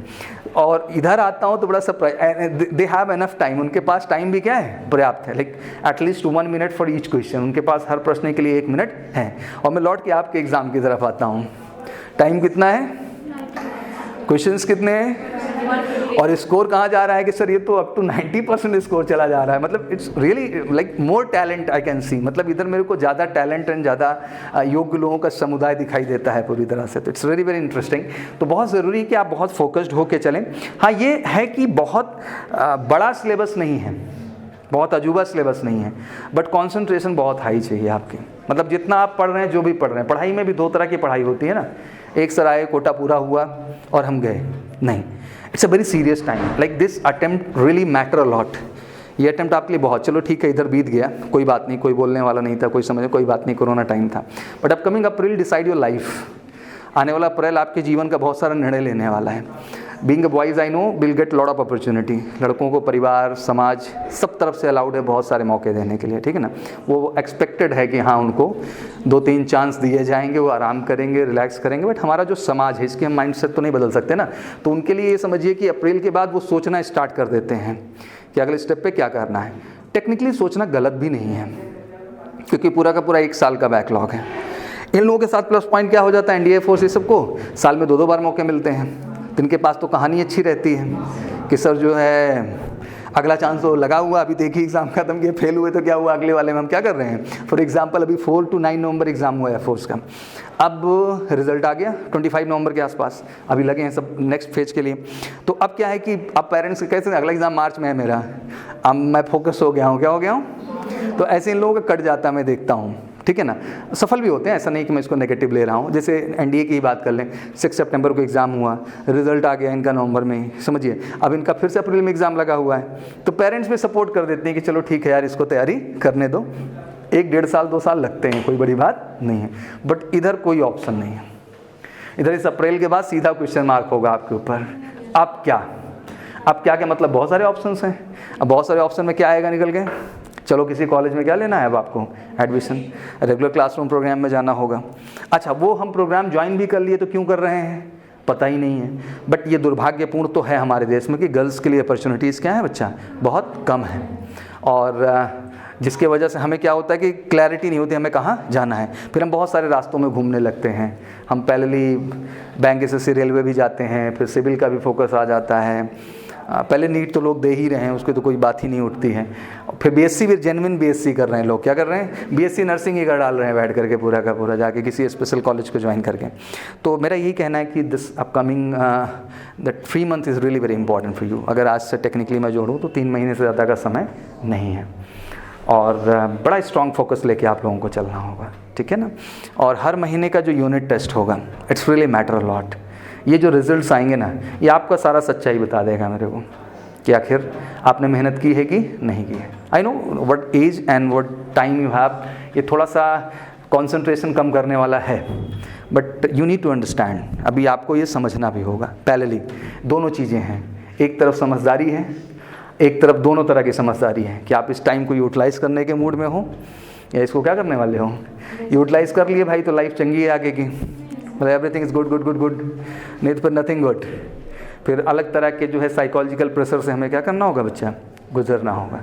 और इधर आता हूँ तो बड़ा surprise, they have enough time, उनके पास टाइम भी क्या है, पर्याप्त है, like at least 1 minute for each question. उनके पास हर प्रश्न के लिए 1 मिनट है। और मैं लौट के आपके एग्जाम की तरफ आता हूँ। टाइम कितना है, क्वेश्चंस कितने हैं और स्कोर कहाँ जा रहा है कि सर ये तो अप टू 90% स्कोर चला जा रहा है। मतलब it's really like more talent I can see. मतलब इधर मेरे को ज़्यादा टैलेंट एंड ज़्यादा योग्य लोगों का समुदाय दिखाई देता है पूरी तरह से। तो इट्स वेरी वेरी इंटरेस्टिंग। तो बहुत ज़रूरी है कि आप बहुत फोकस्ड होकर चलें। हाँ, ये है कि बहुत बड़ा सिलेबस नहीं है, बहुत अजूबा सिलेबस नहीं है, बट कॉन्सेंट्रेशन बहुत हाई चाहिए आपकी। मतलब जितना आप पढ़ रहे हैं, जो भी पढ़ रहे हैं, पढ़ाई में भी 2 तरह की पढ़ाई होती है ना। एक सर आए, कोटा पूरा हुआ और हम गए, नहीं। It's a very serious time, like this attempt really matter a lot. ये अटेम्प्ट आपके लिए बहुत, चलो ठीक है इधर बीत गया, कोई बात नहीं, कोई बोलने वाला नहीं था, कोई समझे, कोई बात नहीं, कोरोना टाइम था, but upcoming April decide your life. आने वाला अप्रैल आपके जीवन का बहुत सारा निर्णय लेने वाला है। Being a boys I know will get lot of opportunity. लड़कों को परिवार, समाज सब तरफ से अलाउड है बहुत सारे मौके देने के लिए, ठीक है ना। वो एक्सपेक्टेड है कि हाँ उनको 2-3 चांस दिए जाएंगे, वो आराम करेंगे, रिलैक्स करेंगे। बट हमारा जो समाज है इसके हम माइंडसेट तो नहीं बदल सकते ना। तो उनके लिए ये समझिए कि अप्रैल के बाद वो सोचना स्टार्ट कर देते हैं कि अगले स्टेप पे क्या करना है। टेक्निकली सोचना गलत भी नहीं है, क्योंकि पूरा का पूरा 1 साल का बैकलॉग है। इन लोगों के साथ प्लस पॉइंट क्या हो जाता है, एनडीए फोर्स ये सबको साल में 2-2 बार मौके मिलते हैं। इनके पास तो कहानी अच्छी रहती है कि सर जो है अगला चांस तो लगा हुआ, अभी देखिए एग्ज़ाम खत्म किए, फेल हुए तो क्या हुआ, अगले वाले में हम क्या कर रहे हैं। फॉर एग्जांपल अभी 4 to 9 नवंबर एग्ज़ाम हुआ है फोर्स का, अब रिजल्ट आ गया 25 नवंबर के आसपास, अभी लगे हैं सब नेक्स्ट फेज के लिए। तो अब क्या है कि अब पेरेंट्स कैसे, अगला एग्ज़ाम मार्च में है मेरा, अब मैं फोकस हो गया हूँ, क्या हो गया हूँ। तो ऐसे इन लोगों का कट जाता मैं देखता हूँ, ठीक है ना। सफल भी होते हैं, ऐसा नहीं कि मैं इसको नेगेटिव ले रहा हूँ। जैसे एनडीए की ही बात कर लें, 6 सितंबर को एग्ज़ाम हुआ, रिजल्ट आ गया इनका नवंबर में ही, समझिए। अब इनका फिर से अप्रैल में एग्ज़ाम लगा हुआ है, तो पेरेंट्स भी सपोर्ट कर देते हैं कि चलो ठीक है यार, इसको तैयारी करने दो, 1-1.5 साल 2 साल लगते हैं, कोई बड़ी बात नहीं है। बट इधर कोई ऑप्शन नहीं है। इधर इस अप्रैल के बाद सीधा क्वेश्चन मार्क होगा आपके ऊपर। अब क्या मतलब बहुत सारे ऑप्शन हैं। अब बहुत सारे ऑप्शन में क्या आएगा निकल के, चलो किसी कॉलेज में क्या लेना है अब आपको, एडमिशन, रेगुलर क्लासरूम प्रोग्राम में जाना होगा। अच्छा, वो हम प्रोग्राम ज्वाइन भी कर लिए तो क्यों कर रहे हैं पता ही नहीं है। बट ये दुर्भाग्यपूर्ण तो है हमारे देश में कि गर्ल्स के लिए अपॉर्चुनिटीज़ क्या है बच्चा, बहुत कम है। और जिसके वजह से हमें क्या होता है कि क्लैरिटी नहीं होती हमें कहाँ जाना है। फिर हम बहुत सारे रास्तों में घूमने लगते हैं। हम पहले बैंक एसएससी रेलवे भी जाते हैं, फिर सिविल का भी फोकस आ जाता है। पहले नीट तो लोग दे ही रहे हैं, उसकी तो कोई बात ही नहीं उठती है। फिर बीएससी भी जेन्युइन बीएससी कर रहे हैं लोग, क्या कर रहे हैं, बीएससी नर्सिंग ही कर डाल रहे हैं बैठ करके पूरा का पूरा जाके किसी स्पेशल कॉलेज को ज्वाइन करके। तो मेरा यही कहना है कि this upcoming that 3 month is really very important for you. अगर आज से टेक्निकली मैं जोड़ूँ तो 3 महीने से ज़्यादा का समय नहीं है, और बड़ा स्ट्रॉन्ग फोकस लेके आप लोगों को चलना होगा, ठीक है ना। और हर महीने का जो यूनिट टेस्ट होगा, it's really matter a lot. ये जो रिजल्ट्स आएंगे ना, ये आपका सारा सच्चाई बता देगा मेरे को कि आखिर आपने मेहनत की है कि नहीं की है। I know what age and what time you have, ये थोड़ा सा कंसंट्रेशन कम करने वाला है, but you need to understand. अभी आपको ये समझना भी होगा, पैरेलली दोनों चीज़ें हैं। एक तरफ समझदारी है, एक तरफ दोनों तरह की समझदारी है कि आप इस टाइम को यूटिलाइज करने के मूड में हो या इसको क्या करने वाले हो। यूटिलाइज कर लिए भाई तो लाइफ चंगी है आगे की, मतलब everything is good good good good, नहीं तो फिर नथिंग गुड। फिर अलग तरह के जो है साइकोलॉजिकल प्रेशर से हमें क्या करना होगा बच्चा, गुजरना होगा।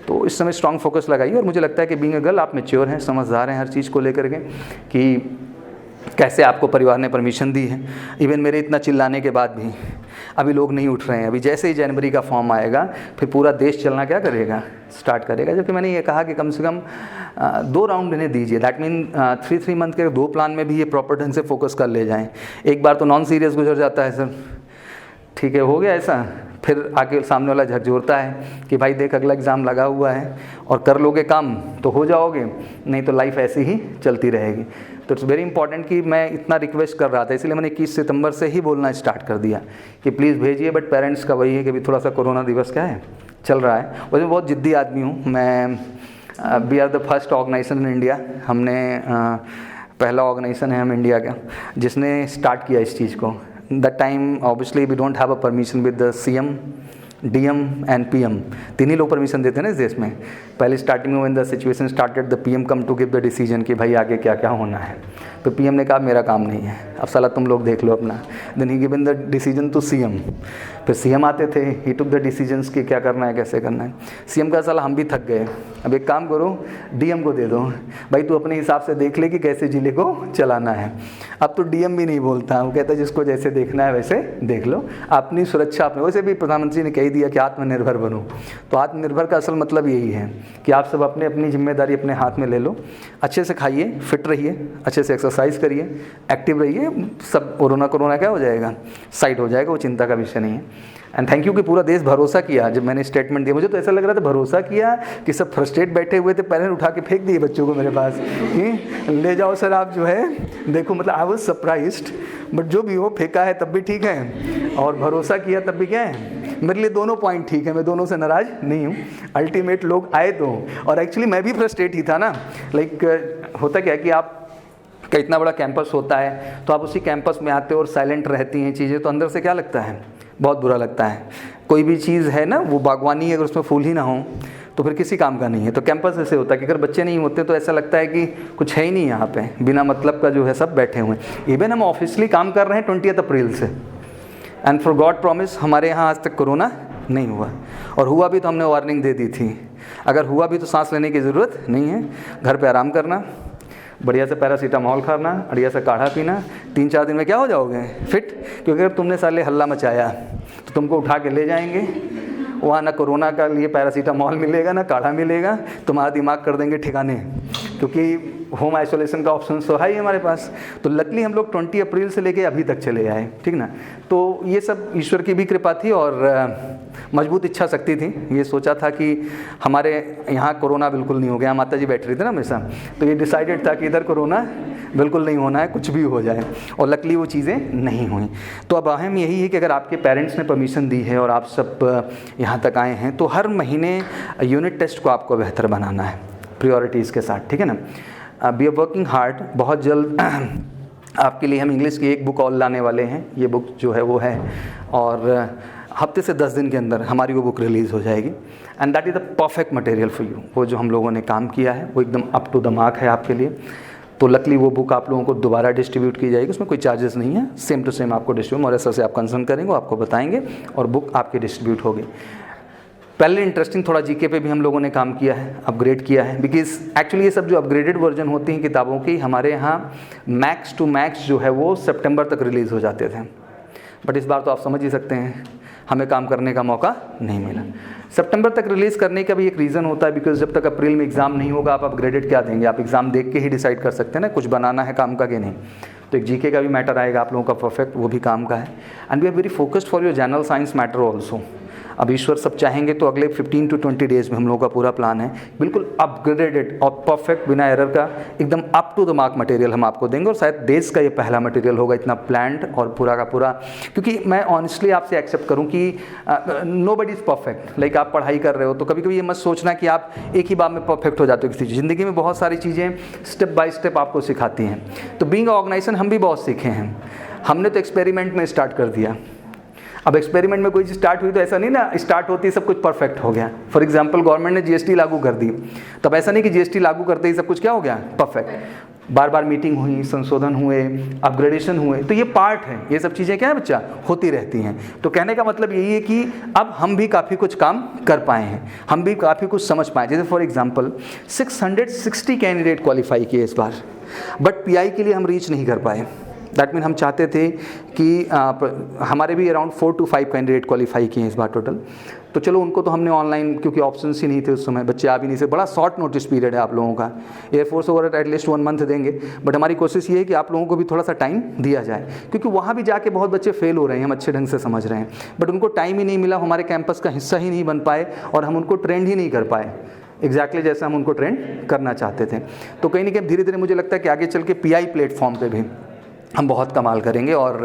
तो इस समय स्ट्रॉन्ग फोकस लगाइए। और मुझे लगता है कि बीइंग अ गर्ल आप मैच्योर हैं, समझदार हैं हर चीज़ को लेकर के कि कैसे आपको परिवार ने परमिशन दी है। इवन मेरे इतना चिल्लाने के बाद भी अभी लोग नहीं उठ रहे हैं। अभी जैसे ही जनवरी का फॉर्म आएगा फिर पूरा देश चलना क्या करेगा, स्टार्ट करेगा। जबकि मैंने ये कहा कि कम से कम 2 राउंड इन्हें दीजिए, दैट मीन 3 मंथ के 2 प्लान में भी ये प्रॉपर ढंग से फोकस कर ले जाएँ। एक बार तो नॉन सीरियस गुजर जाता है सर, ठीक है हो गया ऐसा, फिर आके सामने वाला झकझोरता है कि भाई देख अगला एग्ज़ाम लगा हुआ है और कर लोगे काम तो हो जाओगे, नहीं तो लाइफ ऐसी ही चलती रहेगी। तो इट्स वेरी इंपॉर्टेंट कि मैं इतना रिक्वेस्ट कर रहा था, इसलिए मैंने 21 सितंबर से ही बोलना स्टार्ट कर दिया कि प्लीज़ भेजिए। बट पेरेंट्स का वही है कि अभी थोड़ा सा कोरोना दिवस क्या है चल रहा है। वैसे बहुत ज़िद्दी आदमी हूँ मैं। We are the first organization in India, हमने पहला ऑर्गेनाइजेशन है हम इंडिया का जिसने स्टार्ट किया इस चीज़ को। That time obviously we don't have a permission with the CM, DM and PM, 3 ही लोग परमिशन देते हैं ना इस देश में। पहले स्टार्टिंग में when the situation started the PM come to give the decision कि भाई आगे क्या क्या होना है, तो PM ने कहा मेरा काम नहीं है, अब साला तुम लोग देख लो अपना। Then he given the decision to CM, फिर CM आते थे, he took the decisions कि क्या करना है कैसे करना है। CM का साला हम भी थक गए, अब एक काम करो DM को दे दो, भाई तू अपने हिसाब से देख ले कि कैसे जिले को चलाना है। अब तो DM भी नहीं बोलता, वो कहता है जिसको जैसे देखना है वैसे देख लो, अपनी सुरक्षा अपने। वैसे भी प्रधानमंत्री ने कह दिया कि आत्मनिर्भर बनो, तो आत्मनिर्भर का असल मतलब यही है कि आप सब अपने अपनी जिम्मेदारी अपने हाथ में ले लो, अच्छे से खाइए, फिट रहिए, अच्छे से एक्सरसाइज करिए, एक्टिव रहिए, सब कोरोना क्या हो जाएगा, साइड हो जाएगा, वो चिंता का विषय नहीं है। एंड थैंक यू कि पूरा देश भरोसा किया जब मैंने स्टेटमेंट दिया। मुझे तो ऐसा लग रहा था भरोसा किया कि सब फ्रस्ट्रेट बैठे हुए थे, पहले उठा के फेंक दिए बच्चों को मेरे पास कि ले जाओ सर आप जो है देखो, मतलब आई वाज सरप्राइज्ड, बट जो भी हो फेंका है तब भी ठीक है और भरोसा किया तब भी क्या है, मेरे लिए दोनों पॉइंट ठीक है, मैं दोनों से नाराज़ नहीं हूँ। अल्टीमेट लोग आए तो, और एक्चुअली मैं भी फ्रस्ट्रेट ही था ना। लाइक होता क्या कि आप का इतना बड़ा कैंपस होता है तो आप उसी कैंपस में आते हो और साइलेंट रहती हैं चीज़ें, तो अंदर से क्या लगता है, बहुत बुरा लगता है। कोई भी चीज़ है ना, वो बागवानी है, अगर उसमें फूल ही ना हो तो फिर किसी काम का नहीं है। तो कैंपस ऐसे होता है कि अगर बच्चे नहीं होते तो ऐसा लगता है कि कुछ है ही नहीं यहाँ पे, बिना मतलब का जो है सब बैठे हुए हैं। इवन हम ऑफिशियली काम कर रहे हैं 20 अप्रैल से, एंड फॉर गॉड प्रॉमिस हमारे यहाँ आज तक कोरोना नहीं हुआ, और हुआ भी तो हमने वार्निंग दे दी थी, अगर हुआ भी तो सांस लेने की ज़रूरत नहीं है, घर पे आराम करना, बढ़िया से पैरासीटामॉल खाना, बढ़िया से काढ़ा पीना, 3-4 दिन में क्या हो जाओगे फिट। क्योंकि अगर तुमने साले हल्ला मचाया तो तुमको उठा के ले जाएंगे वहाँ, ना कोरोना का लिए पैरासीटामॉल मिलेगा ना काढ़ा मिलेगा, तुम्हारा दिमाग कर देंगे ठिकाने, क्योंकि होम आइसोलेशन का ऑप्शन तो है ही हमारे पास। तो लकली हम लोग 20 अप्रैल से लेके अभी तक चले आए, ठीक ना। तो ये सब ईश्वर की भी कृपा थी और मजबूत इच्छा शक्ति थी। ये सोचा था कि हमारे यहाँ कोरोना बिल्कुल नहीं हो गया, माता जी बैठ रही थी ना हमेशा, तो ये डिसाइडेड था कि इधर कोरोना बिल्कुल नहीं होना है, कुछ भी हो जाए, और लकली वो चीज़ें नहीं हुई। तो अब अहम यही है कि अगर आपके पेरेंट्स ने परमिशन दी है और आप सब यहाँ तक आए हैं, तो हर महीने यूनिट टेस्ट को आपको बेहतर बनाना है प्रायोरिटीज़ के साथ, ठीक है ना। We are working hard. बहुत जल्द आपके लिए हम इंग्लिश की एक बुक और लाने वाले हैं, ये बुक जो है वो है, और हफ्ते से 10 दिन के अंदर हमारी वो बुक रिलीज़ हो जाएगी, and that is the perfect material for you. वो जो हम लोगों ने काम किया है वो एकदम अप टू द मार्क है आपके लिए। तो लकली वो बुक आप लोगों को दोबारा डिस्ट्रीब्यूट की जाएगी, उसमें कोई चार्जेस नहीं है, सेम टू सेम आपको डिस्ट्रीब्यूट, और ऐसा से आप कंसर्न करेंगे, आपको बताएंगे और बुक आपकी डिस्ट्रीब्यूट होगी। पहले इंटरेस्टिंग थोड़ा जीके पे भी हम लोगों ने काम किया है, अपग्रेड किया है, बिकॉज एक्चुअली ये सब जो अपग्रेडेड वर्जन होती हैं किताबों की, हमारे यहाँ मैक्स टू मैक्स जो है वो सितंबर तक रिलीज़ हो जाते थे, बट इस बार तो आप समझ ही सकते हैं हमें काम करने का मौका नहीं मिला। सितंबर तक रिलीज़ करने का भी एक रीज़न होता है, बिकॉज जब तक अप्रैल में एग्ज़ाम नहीं होगा आप अपग्रेडेड क्या देंगे, आप एग्ज़ाम देख के ही डिसाइड कर सकते हैं ना कुछ बनाना है काम का कि नहीं। तो एक जीके का भी मैटर आएगा आप लोगों का परफेक्ट, वो भी काम का है। And we are very focused for your general science matter also. अब ईश्वर सब चाहेंगे तो अगले 15 to 20 डेज़ में हम लोगों का पूरा प्लान है, बिल्कुल अपग्रेडेड और परफेक्ट बिना एरर का एकदम up to the mark material हम आपको देंगे, और शायद देश का ये पहला मटेरियल होगा इतना प्लान्ड और पूरा का पूरा। क्योंकि मैं ऑनेस्टली आपसे एक्सेप्ट करूं कि नोबडी इज़ परफेक्ट। लाइक आप पढ़ाई कर रहे हो तो कभी कभी ये मत सोचना कि आप एक ही बार में परफेक्ट हो जाते हो किसी चीज़। ज़िंदगी में बहुत सारी चीज़ें स्टेप बाय स्टेप आपको सिखाती हैं। तो बीइंग ऑर्गेनाइजेशन हम भी बहुत सीखे हैं। हमने तो एक्सपेरिमेंट में स्टार्ट कर दिया। अब एक्सपेरिमेंट में कोई चीज़ स्टार्ट हुई तो ऐसा नहीं ना स्टार्ट होती है सब कुछ परफेक्ट हो गया। फॉर एग्जांपल गवर्नमेंट ने जीएसटी लागू कर दी, तब ऐसा नहीं कि जीएसटी लागू करते ही सब कुछ क्या हो गया परफेक्ट। बार बार मीटिंग हुई, संशोधन हुए, अपग्रेडेशन हुए, तो ये पार्ट है, ये सब चीज़ें क्या है बच्चा होती रहती हैं। तो कहने का मतलब यही है कि अब हम भी काफ़ी कुछ काम कर पाए हैं, हम भी काफ़ी कुछ समझ पाए। जैसे फॉर एग्जाम्पल 660 कैंडिडेट क्वालिफाई किए इस बार, बट पीआई के लिए हम रीच नहीं कर पाए। दैट मीन हम चाहते थे कि हमारे भी अराउंड 4 to 5 कैंडिडेट क्वालिफाई किए हैं इस बार टोटल। तो चलो उनको तो हमने ऑनलाइन, क्योंकि ऑप्शंस ही नहीं थे उस समय, बच्चे आ भी नहीं थे, बड़ा शॉर्ट नोटिस पीरियड है आप लोगों का। एयरफोर्स वगैरह एटलीस्ट 1 मंथ देंगे, बट हमारी कोशिश ये है कि आप लोगों को भी थोड़ा सा टाइम दिया जाए, क्योंकि वहाँ भी जाके बहुत बच्चे फेल हो रहे हैं, हम अच्छे ढंग से समझ रहे हैं, बट उनको टाइम ही नहीं मिला, हमारे कैंपस का हिस्सा ही नहीं बन पाए और हम उनको ट्रेंड ही नहीं कर पाए एग्जैक्टली जैसे हम उनको ट्रेंड करना चाहते थे। तो कहीं ना कहीं धीरे धीरे मुझे लगता है कि आगे चल के पीआई प्लेटफॉर्म पे भी हम बहुत कमाल करेंगे और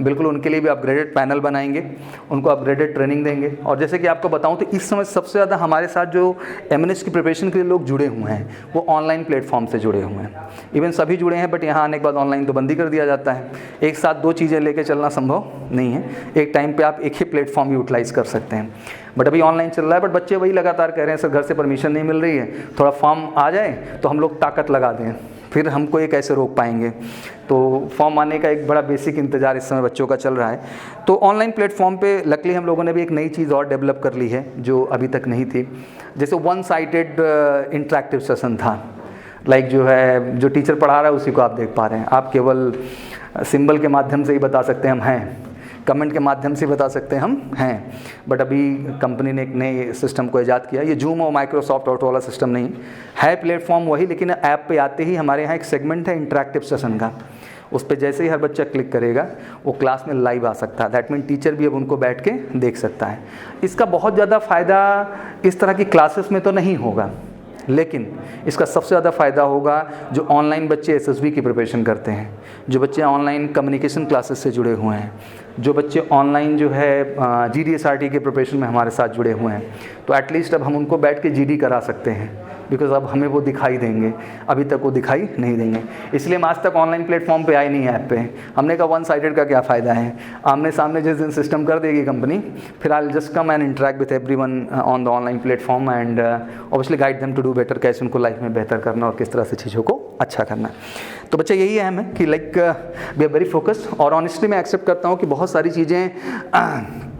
बिल्कुल उनके लिए भी अपग्रेडेड पैनल बनाएंगे, उनको अपग्रेडेड ट्रेनिंग देंगे। और जैसे कि आपको बताऊं तो इस समय सबसे ज़्यादा हमारे साथ जो एमएनएस की प्रिपरेशन के लिए लोग जुड़े हुए हैं वो ऑनलाइन प्लेटफॉर्म से जुड़े हुए हैं। इवन सभी जुड़े हैं, बट यहाँ आने के बाद ऑनलाइन तो बंद ही कर दिया जाता है। एक साथ 2 चीज़ें लेके चलना संभव नहीं है, एक टाइम पे आप एक ही प्लेटफॉर्म यूटिलाइज़ कर सकते हैं। बट अभी ऑनलाइन चल रहा है, बट बच्चे वही लगातार कह रहे हैं सर घर से परमिशन नहीं मिल रही है, थोड़ा फॉर्म आ जाए तो हम लोग ताकत लगा दें, फिर हमको ये कैसे रोक पाएंगे। तो फॉर्म आने का एक बड़ा बेसिक इंतज़ार इस समय बच्चों का चल रहा है। तो ऑनलाइन प्लेटफॉर्म पे लकीली हम लोगों ने भी एक नई चीज़ और डेवलप कर ली है जो अभी तक नहीं थी। जैसे 1 साइडेड इंटरेक्टिव सेशन था, लाइक जो है जो टीचर पढ़ा रहा है उसी को आप देख पा रहे हैं, आप केवल सिंबल के माध्यम से ही बता सकते हैं हम हैं, कमेंट के माध्यम से बता सकते हैं हम हैं। बट अभी कंपनी ने एक नए सिस्टम को ईजाद किया, ये जूम और माइक्रोसॉफ्ट ऑटो वाला सिस्टम नहीं है, प्लेटफॉर्म वही, लेकिन ऐप पे आते ही हमारे यहाँ एक सेगमेंट है इंटरेक्टिव सेशन का, उस पर जैसे ही हर बच्चा क्लिक करेगा वो क्लास में लाइव आ सकता है। दैट मीन टीचर भी अब उनको बैठ के देख सकता है। इसका बहुत ज़्यादा फ़ायदा इस तरह की क्लासेस में तो नहीं होगा, लेकिन इसका सबसे ज़्यादा फ़ायदा होगा जो ऑनलाइन बच्चे एसएसबी की प्रिपरेशन करते हैं, जो बच्चे ऑनलाइन कम्युनिकेशन क्लासेस से जुड़े हुए हैं, जो बच्चे ऑनलाइन जो है GDSRT के प्रिपरेशन में हमारे साथ जुड़े हुए हैं। तो एटलीस्ट अब हम उनको बैठ के GD करा सकते हैं, बिकॉज अब हमें वो दिखाई देंगे, अभी तक वो दिखाई नहीं देंगे। इसलिए हम आज तक ऑनलाइन प्लेटफॉर्म पे आए नहीं है ऐप पे। हमने कहा 1 साइडेड का क्या फ़ायदा है, आमने सामने जिस दिन सिस्टम कर देगी कंपनी, फिर I just come and interact with everyone on the online platform and obviously guide them to do better, कैसे उनको लाइफ में बेहतर करना और किस तरह से चीज़ों को अच्छा करना। तो बच्चे यही अहम है कि like we are very focused, और ऑनेस्टली मैं एक्सेप्ट करता हूँ कि बहुत सारी चीज़ें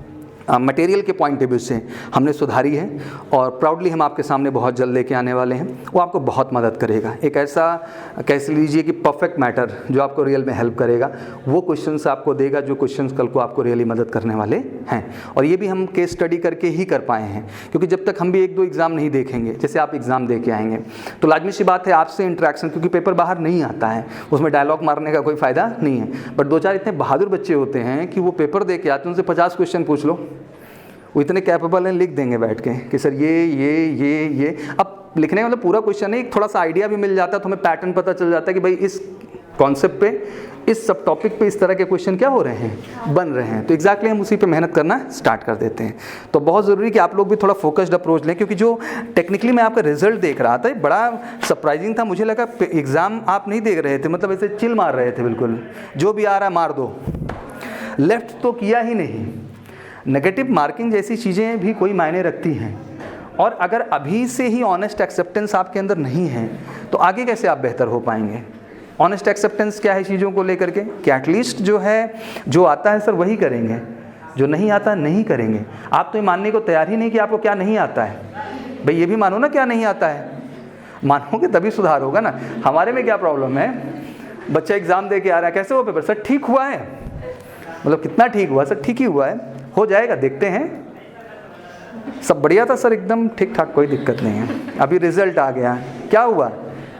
मटेरियल के पॉइंट ऑफ व्यू से हमने सुधारी है और प्राउडली हम आपके सामने बहुत जल्द लेके आने वाले हैं। वो आपको बहुत मदद करेगा, एक ऐसा कह लीजिए कि परफेक्ट मैटर जो आपको रियल में हेल्प करेगा, वो क्वेश्चंस आपको देगा जो क्वेश्चंस कल को आपको रियली मदद करने वाले हैं। और ये भी हम केस स्टडी करके ही कर पाए हैं, क्योंकि जब तक हम भी 1-2 एग्ज़ाम नहीं देखेंगे, जैसे आप एग्ज़ाम दे के आएंगे तो लाजमी सी बात है आपसे इंटरेक्शन, क्योंकि पेपर बाहर नहीं आता है, उसमें डायलॉग मारने का कोई फ़ायदा नहीं है। बट 2-4 इतने बहादुर बच्चे होते हैं कि वो पेपर दे के आते हैं, उनसे 50 क्वेश्चन पूछ लो, वो इतने कैपेबल हैं, लिख देंगे बैठ के कि सर ये। अब लिखने का मतलब पूरा क्वेश्चन नहीं, थोड़ा सा आइडिया भी मिल जाता है, तो हमें पैटर्न पता चल जाता है कि भाई इस कॉन्सेप्ट पे, इस सब टॉपिक पे इस तरह के क्वेश्चन क्या हो रहे हैं, बन रहे हैं। तो एग्जैक्टली हम उसी पे मेहनत करना स्टार्ट कर देते हैं। तो बहुत ज़रूरी कि आप लोग भी थोड़ा फोकस्ड अप्रोच लें, क्योंकि जो टेक्निकली मैं आपका रिजल्ट देख रहा था बड़ा सरप्राइजिंग था। मुझे लगा एग्ज़ाम आप नहीं देख रहे थे, मतलब ऐसे चिल मार रहे थे, बिल्कुल जो भी आ रहा है मार दो, लेफ्ट तो किया ही नहीं। नेगेटिव मार्किंग जैसी चीज़ें भी कोई मायने रखती हैं, और अगर अभी से ही ऑनेस्ट एक्सेप्टेंस आपके अंदर नहीं है तो आगे कैसे आप बेहतर हो पाएंगे। ऑनेस्ट एक्सेप्टेंस क्या है चीज़ों को लेकर के, कि एटलीस्ट जो है जो आता है सर वही करेंगे, जो नहीं आता नहीं करेंगे। आप तो ये मानने को तैयार ही नहीं कि आपको क्या नहीं आता है। भाई ये भी मानो ना क्या नहीं आता है, मानोगे तभी सुधार होगा ना। हमारे में क्या प्रॉब्लम है, बच्चा एग्ज़ाम दे के आ रहा है, कैसे हुआ पेपर, सर ठीक हुआ है, मतलब कितना ठीक हुआ, सर ठीक ही हुआ है, हो जाएगा देखते हैं, सब बढ़िया था सर एकदम ठीक ठाक, कोई दिक्कत नहीं है। अभी रिजल्ट आ गया, क्या हुआ,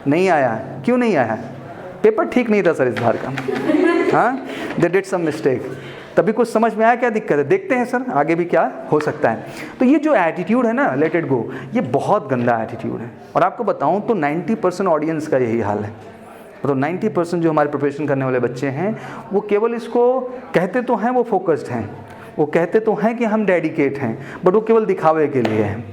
नहीं आया, क्यों नहीं आया, पेपर ठीक नहीं था सर इस बार का, हाँ दे डिड सम मिस्टेक, तभी कुछ समझ में आया क्या दिक्कत है, देखते हैं सर आगे भी क्या हो सकता है। तो ये जो एटीट्यूड है ना, लेट इट गो, ये बहुत गंदा एटीट्यूड है। और आपको बताऊं तो 90% ऑडियंस का यही हाल है। तो 90% जो हमारे प्रिपरेशन करने वाले बच्चे हैं वो केवल इसको कहते तो हैं वो फोकस्ड हैं, वो कहते तो हैं कि हम डेडिकेट हैं, बट वो केवल दिखावे के लिए है।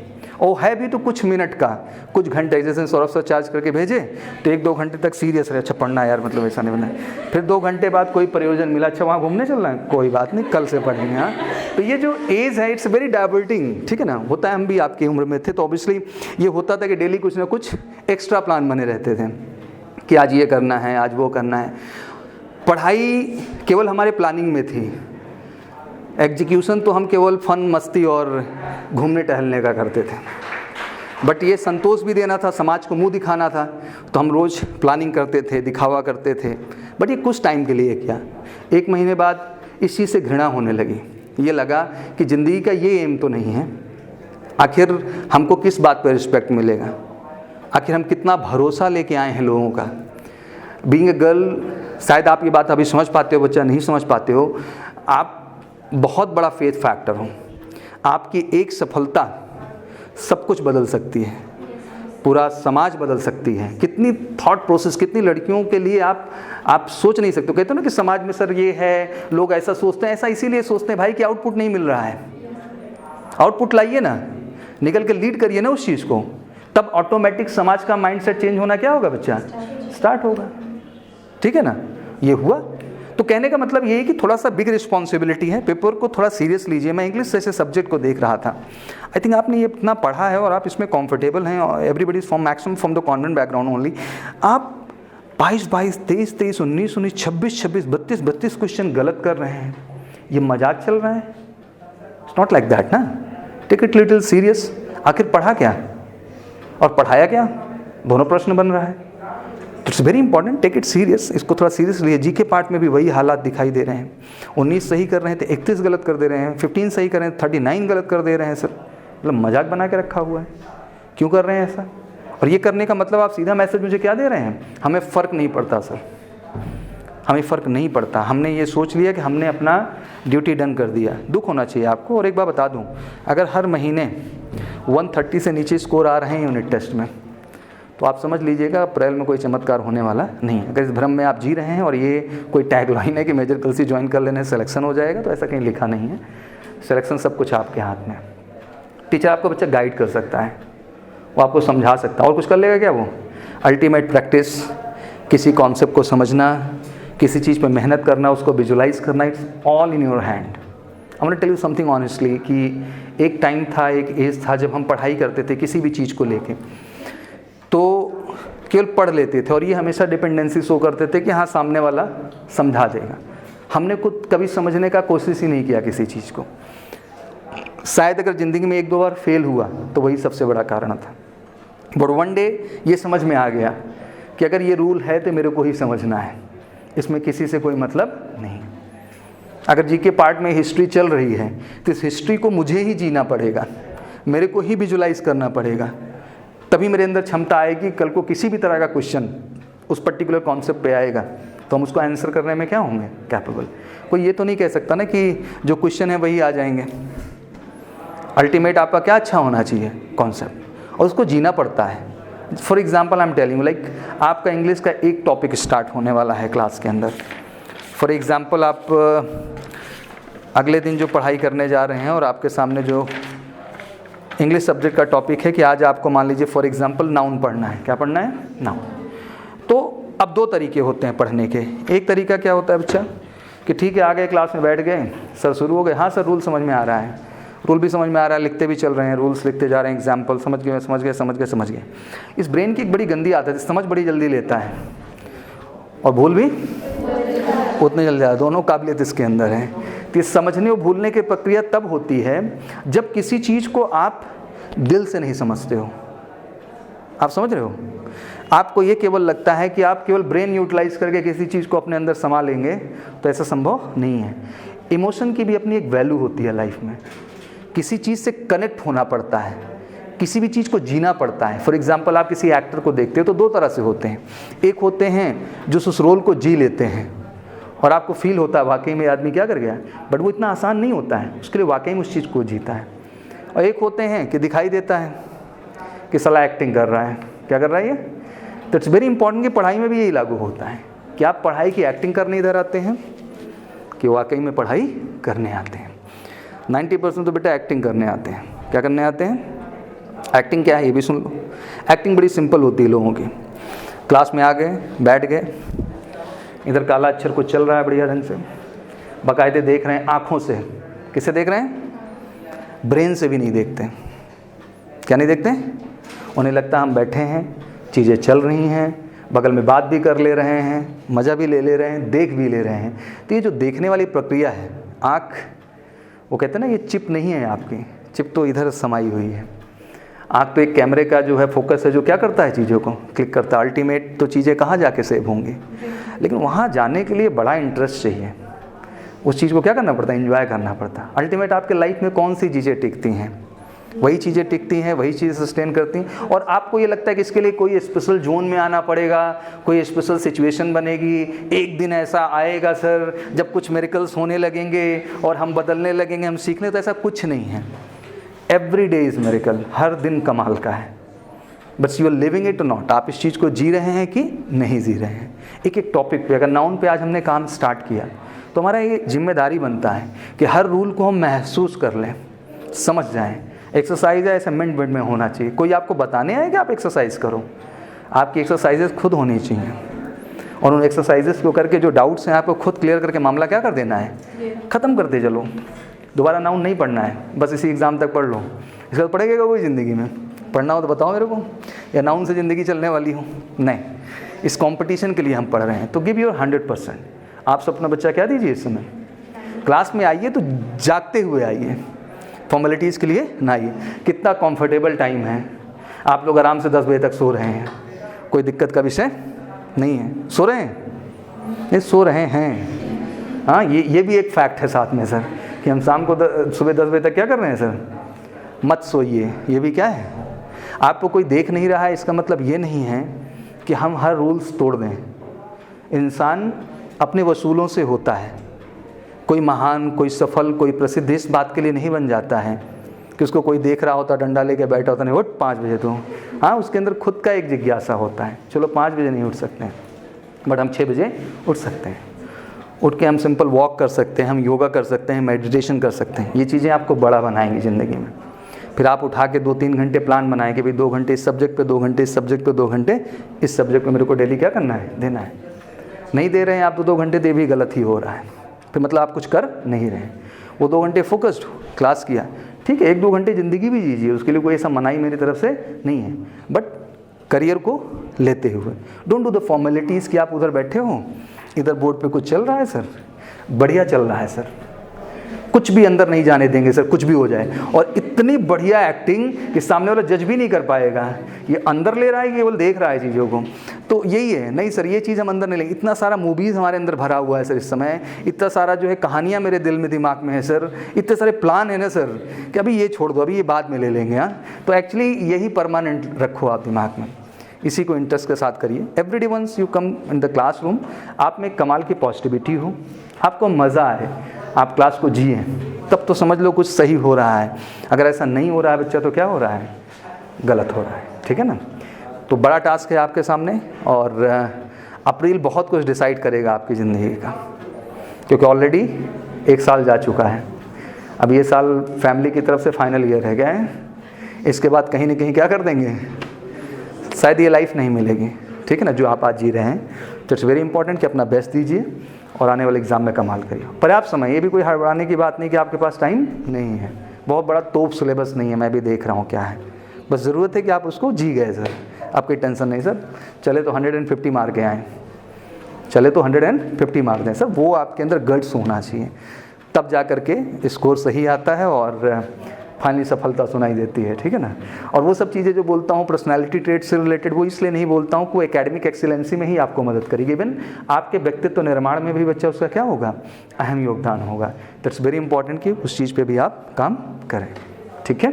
और है भी तो कुछ मिनट का, कुछ घंटे, जैसे सौरभ सर चार्ज करके भेजे तो 1-2 घंटे तक सीरियस रहे, अच्छा पढ़ना यार, मतलब ऐसा नहीं बना। फिर 2 घंटे बाद कोई प्रयोजन मिला, अच्छा वहाँ घूमने चलना है, कोई बात नहीं कल से पढ़ेंगे। हाँ, तो ये जो एज है इट्स वेरी डाइवर्टिंग, ठीक है ना। होता है, हम भी आपकी उम्र में थे तो ऑब्वियसली ये होता था कि डेली कुछ ना कुछ एक्स्ट्रा प्लान बने रहते थे कि आज ये करना है, आज वो करना है। पढ़ाई केवल हमारे प्लानिंग में थी, एग्जीक्यूशन तो हम केवल फन मस्ती और घूमने टहलने का करते थे। बट ये संतोष भी देना था, समाज को मुंह दिखाना था, तो हम रोज़ प्लानिंग करते थे, दिखावा करते थे, बट ये कुछ टाइम के लिए क्या, 1 महीने बाद इस चीज़ से घृणा होने लगी। ये लगा कि ज़िंदगी का ये एम तो नहीं है, आखिर हमको किस बात पर रिस्पेक्ट मिलेगा, आखिर हम कितना भरोसा लेके आए हैं लोगों का। बीइंग ए गर्ल, शायद आप ये बात अभी समझ पाते हो, बच्चा नहीं समझ पाते हो, आप बहुत बड़ा फेथ फैक्टर हो। आपकी एक सफलता सब कुछ बदल सकती है, पूरा समाज बदल सकती है। कितनी थॉट प्रोसेस, कितनी लड़कियों के लिए आप सोच नहीं सकते। कहते हो ना कि समाज में सर ये है, लोग ऐसा सोचते हैं, ऐसा इसीलिए सोचते हैं भाई कि आउटपुट नहीं मिल रहा है। आउटपुट लाइए ना, निकल के लीड करिए ना उस चीज़ को, तब ऑटोमेटिक समाज का माइंडसेट चेंज होना क्या होगा बच्चा, स्टार्ट होगा। ठीक है ना, ये हुआ। तो कहने का मतलब ये है कि थोड़ा सा बिग रिस्पॉन्सिबिलिटी है, पेपर को थोड़ा सीरियस लीजिए। मैं इंग्लिश जैसे सब्जेक्ट को देख रहा था, आई थिंक आपने ये इतना पढ़ा है और आप इसमें कंफर्टेबल हैं, everybody is from maximum from the convent background only. आप 22, 23, 19, 26, 32 क्वेश्चन गलत कर रहे हैं, ये मजाक चल रहा है? इट्स नॉट लाइक दैट ना, टेक इट लिटिल सीरियस। आखिर पढ़ा क्या और पढ़ाया क्या, दोनों प्रश्न बन रहा है। It's very important, take it serious, इसको थोड़ा सीरियस लिए। जी के पार्ट में भी वही हालात दिखाई दे रहे हैं। 19 सही कर रहे हैं तो 31 गलत कर दे रहे हैं, 15 सही कर रहे हैं 39 गलत कर दे रहे हैं। सर मतलब मजाक बना के रखा हुआ है, क्यों कर रहे हैं ऐसा? और ये करने का मतलब आप सीधा मैसेज मुझे क्या दे रहे हैं, हमें फ़र्क नहीं पड़ता सर, हमें फ़र्क नहीं पड़ता। हमने ये सोच लिया कि हमने अपना ड्यूटी डन कर दिया। दुख होना चाहिए आपको। और एक बात बता दूं, अगर हर महीने 130 से नीचे स्कोर आ रहे हैं यूनिट टेस्ट में, तो आप समझ लीजिएगा अप्रैल में कोई चमत्कार होने वाला नहीं। अगर इस भ्रम में आप जी रहे हैं और ये कोई टैग लाइन है कि मेजर कलसी ज्वाइन कर लेने से सिलेक्शन हो जाएगा, तो ऐसा कहीं लिखा नहीं है। सिलेक्शन सब कुछ आपके हाथ में। टीचर आपको बच्चा गाइड कर सकता है, वो आपको समझा सकता है, और कुछ कर लेगा क्या वो? अल्टीमेट प्रैक्टिस, किसी कॉन्सेप्ट को समझना, किसी चीज़ पर मेहनत करना, उसको विजुलाइज करना, it's all in your hand. I want to tell you something honestly कि एक टाइम था, एक एज था जब हम पढ़ाई करते थे किसी भी चीज़ को लेके, तो केवल पढ़ लेते थे और ये हमेशा डिपेंडेंसी शो करते थे कि हाँ सामने वाला समझा देगा। हमने खुद कभी समझने का कोशिश ही नहीं किया किसी चीज़ को। शायद अगर ज़िंदगी में 1-2 बार फेल हुआ तो वही सबसे बड़ा कारण था। बट वन डे ये समझ में आ गया कि अगर ये रूल है तो मेरे को ही समझना है, इसमें किसी से कोई मतलब नहीं। अगर जी के पार्ट में हिस्ट्री चल रही है तो इस हिस्ट्री को मुझे ही जीना पड़ेगा, मेरे को ही विजुलाइज करना पड़ेगा, तभी मेरे अंदर क्षमता आएगी। कल को किसी भी तरह का क्वेश्चन उस पर्टिकुलर कॉन्सेप्ट पे आएगा तो हम उसको आंसर करने में क्या होंगे, कैपेबल। कोई ये तो नहीं कह सकता ना कि जो क्वेश्चन है वही आ जाएंगे। अल्टीमेट आपका क्या अच्छा होना चाहिए, कॉन्सेप्ट, और उसको जीना पड़ता है। For example I am telling, like आपका इंग्लिश का एक टॉपिक स्टार्ट होने वाला है क्लास के अंदर। फॉर एग्जाम्पल आप अगले दिन जो पढ़ाई करने जा रहे हैं और आपके सामने जो इंग्लिश सब्जेक्ट का टॉपिक है कि आज आपको मान लीजिए फॉर एग्जांपल नाउन पढ़ना है। क्या पढ़ना है? नाउन। तो अब 2 तरीके होते हैं पढ़ने के। एक तरीका क्या होता है बच्चा कि ठीक है आ गए क्लास में बैठ गए, सर शुरू हो गए, हाँ सर रूल समझ में आ रहा है, रूल भी समझ में आ रहा है, लिखते भी चल रहे हैं, रूल्स लिखते जा रहे हैं, एग्जाम्पल समझ गए। इस ब्रेन की एक बड़ी गंदी आदत है, समझ बड़ी जल्दी लेता है और भूल भी उतने जल्दी आता है। दोनों काबिलियत इसके अंदर है। तो ये समझने और भूलने की प्रक्रिया तब होती है जब किसी चीज़ को आप दिल से नहीं समझते हो। आप समझ रहे हो? आपको ये केवल लगता है कि आप केवल ब्रेन यूटिलाइज करके किसी चीज़ को अपने अंदर समा लेंगे, तो ऐसा संभव नहीं है। इमोशन की भी अपनी एक वैल्यू होती है लाइफ में। किसी चीज़ से कनेक्ट होना पड़ता है, किसी भी चीज़ को जीना पड़ता है। फॉर एग्जाम्पल आप किसी एक्टर को देखते हो तो 2 तरह से होते हैं। एक होते हैं जो उस रोल को जी लेते हैं और आपको फील होता है वाकई में आदमी क्या कर गया, बट वो इतना आसान नहीं होता है, उसके लिए वाकई में उस चीज़ को जीता है। और एक होते हैं कि दिखाई देता है कि साला एक्टिंग कर रहा है। क्या कर रहा है ये? तो इट्स वेरी इंपॉर्टेंट कि पढ़ाई में भी यही लागू होता है कि आप पढ़ाई की एक्टिंग करने इधर आते हैं कि वाकई में पढ़ाई करने आते हैं। 90% तो बेटा एक्टिंग करने आते हैं। क्या करने आते हैं? एक्टिंग क्या है ये भी सुन लो। एक्टिंग बड़ी सिंपल होती है लोगों की। क्लास में आ गए, बैठ गए, इधर काला अक्षर कुछ चल रहा है बढ़िया ढंग से, बाकायदे देख रहे हैं आँखों से। किससे देख रहे हैं? ब्रेन से भी नहीं देखते। क्या नहीं देखते? उन्हें लगता है हम बैठे हैं, चीज़ें चल रही हैं, बगल में बात भी कर ले रहे हैं, मज़ा भी ले रहे हैं, देख भी ले रहे हैं। तो ये जो देखने वाली प्रक्रिया है, आँख, वो कहते हैं ना ये चिप नहीं है आपकी, चिप तो इधर समाई हुई है। आँख तो एक कैमरे का जो है फोकस है, जो क्या करता है, चीज़ों को क्लिक करता है। अल्टीमेट तो चीज़ें कहाँ जाके सेव होंगी, लेकिन वहाँ जाने के लिए बड़ा इंटरेस्ट चाहिए। उस चीज़ को क्या करना पड़ता है, एंजॉय करना पड़ता है। अल्टीमेट आपके लाइफ में कौन सी चीज़ें टिकती हैं, वही चीज़ें टिकती हैं, वही चीज़ें सस्टेन करती हैं। और आपको ये लगता है कि इसके लिए कोई स्पेशल जोन में आना पड़ेगा, कोई स्पेशल सिचुएशन बनेगी, एक दिन ऐसा आएगा सर जब कुछ मिरेकल्स होने लगेंगे और हम बदलने लगेंगे, हम सीखने। तो ऐसा कुछ नहीं है। एवरी डे इज़ मिरेकल, हर दिन कमाल का है। बस यू आर लिविंग इट और नॉट, आप इस चीज़ को जी रहे हैं कि नहीं जी रहे हैं। एक एक टॉपिक पे, अगर नाउन पे आज हमने काम स्टार्ट किया तो हमारा ये जिम्मेदारी बनता है कि हर रूल को हम महसूस कर लें, समझ जाएं। एक्सरसाइज है, असाइनमेंट में होना चाहिए। कोई आपको बताने आए कि आप एक्सरसाइज करो, आपकी एक्सरसाइजेस खुद होनी चाहिए। और उन एक्सरसाइजेस को करके जो डाउट्स हैं आपको खुद क्लियर करके मामला क्या कर देना है, ख़त्म करते चलो। दोबारा नाउन नहीं पढ़ना है, बस इसी एग्ज़ाम तक पढ़ लो। इसके बाद पढ़ेगा कोई ज़िंदगी में? पढ़ना हो तो बताओ मेरे को, या नाउन से ज़िंदगी चलने वाली हो? नहीं, इस कंपटीशन के लिए हम पढ़ रहे हैं। तो गिव योर 100%। आप सब अपना बच्चा क्या दीजिए इस समय, क्लास में आइए तो जागते हुए आइए, फॉर्मेलिटीज़ के लिए ना आइए। कितना कंफर्टेबल टाइम है, आप लोग आराम से 10 बजे तक सो रहे हैं, कोई दिक्कत का विषय नहीं है। सो रहे हैं, नहीं सो रहे हैं। हाँ, ये भी एक फैक्ट है साथ में सर, कि हम शाम को सुबह 10 बजे तक क्या कर रहे हैं सर, मत सोइए। ये भी क्या है, आपको कोई देख नहीं रहा है, इसका मतलब ये नहीं है कि हम हर रूल्स तोड़ दें। इंसान अपने वसूलों से होता है। कोई महान, कोई सफल, कोई प्रसिद्ध इस बात के लिए नहीं बन जाता है कि उसको कोई देख रहा होता, डंडा लेके बैठा होता, नहीं उठ 5 बजे तो। हाँ, उसके अंदर खुद का एक जिज्ञासा होता है, चलो 5 बजे नहीं उठ सकते हैं, बट हम 6 बजे उठ सकते हैं। उठ के हम सिंपल वॉक कर सकते हैं, हम योगा कर सकते हैं, मेडिटेशन कर सकते हैं। ये चीज़ें आपको बड़ा बनाएंगी ज़िंदगी में। फिर आप उठा के 2-3 घंटे प्लान बनाएं कि भाई 2 घंटे इस सब्जेक्ट पे, 2 घंटे इस सब्जेक्ट पे, 2 घंटे इस सब्जेक्ट पे मेरे को डेली क्या करना है, देना है। नहीं दे रहे हैं आप तो 2 घंटे दे भी गलत ही हो रहा है, फिर मतलब आप कुछ कर नहीं रहे। वो 2 घंटे फोकस्ड क्लास किया, ठीक है, 1-2 घंटे ज़िंदगी भी जीजिए, उसके लिए कोई ऐसा मनाही मेरी तरफ से नहीं है। बट करियर को लेते हुए डोंट डू द फॉर्मेलिटीज़ कि आप उधर बैठे हो, इधर बोर्ड पे कुछ चल रहा है सर, बढ़िया चल रहा है सर, कुछ भी अंदर नहीं जाने देंगे सर, कुछ भी हो जाए। और इतनी बढ़िया एक्टिंग कि सामने वाला जज भी नहीं कर पाएगा, ये अंदर ले रहा है, केवल देख रहा है चीज़ों को। तो यही है, नहीं सर ये चीज़ हम अंदर नहीं लेंगे। इतना सारा मूवीज़ हमारे अंदर भरा हुआ है सर इस समय, इतना सारा जो है कहानियाँ मेरे दिल में, दिमाग में है सर, इतने सारे प्लान है ना सर कि अभी ये छोड़ दो, अभी ये बाद में ले लेंगे। हाँ, तो एक्चुअली यही परमानेंट रखो आप दिमाग में, इसी को इंटरेस्ट के साथ करिए। Everyday once you come in the classroom, आप में कमाल की पॉजिटिविटी हो, आपको मज़ा आए, आप क्लास को जिए, तब तो समझ लो कुछ सही हो रहा है। अगर ऐसा नहीं हो रहा है बच्चा, तो क्या हो रहा है, गलत हो रहा है। ठीक है ना? तो बड़ा टास्क है आपके सामने, और अप्रैल बहुत कुछ डिसाइड करेगा आपकी ज़िंदगी का, क्योंकि ऑलरेडी 1 साल जा चुका है। अब ये साल फैमिली की तरफ से फाइनल ईयर रह गया है, इसके बाद कहीं ना कहीं क्या कर देंगे, शायद ये लाइफ नहीं मिलेगी। ठीक है ना, जो आप आज जी रहे हैं। तो इट्स वेरी इंपॉर्टेंट कि अपना बेस्ट दीजिए और आने वाले एग्ज़ाम में कमाल करिए। पर्याप्त समय, ये भी कोई हड़बड़ाने की बात नहीं कि आपके पास टाइम नहीं है, बहुत बड़ा तोप सिलेबस नहीं है, मैं भी देख रहा हूँ क्या है, बस ज़रूरत है कि आप उसको जी गए सर। आपकी टेंशन नहीं सर, चले तो 150 मार्क के आएँ, चले तो 150 मार्क दें सर, वो आपके अंदर गट्स होना चाहिए, तब जा कर के स्कोर सही आता है और फाइनली सफलता सुनाई देती है। ठीक है ना? और वो सब चीज़ें जो बोलता हूँ पर्सनालिटी ट्रेट से रिलेटेड, वो इसलिए नहीं बोलता हूँ, वो एकेडमिक एक्सीलेंसी में ही आपको मदद करेगी। इवन आपके व्यक्तित्व निर्माण में भी बच्चा उसका क्या होगा, अहम योगदान होगा। दैट्स वेरी इंपॉर्टेंट कि उस चीज़ पे भी आप काम करें। ठीक है?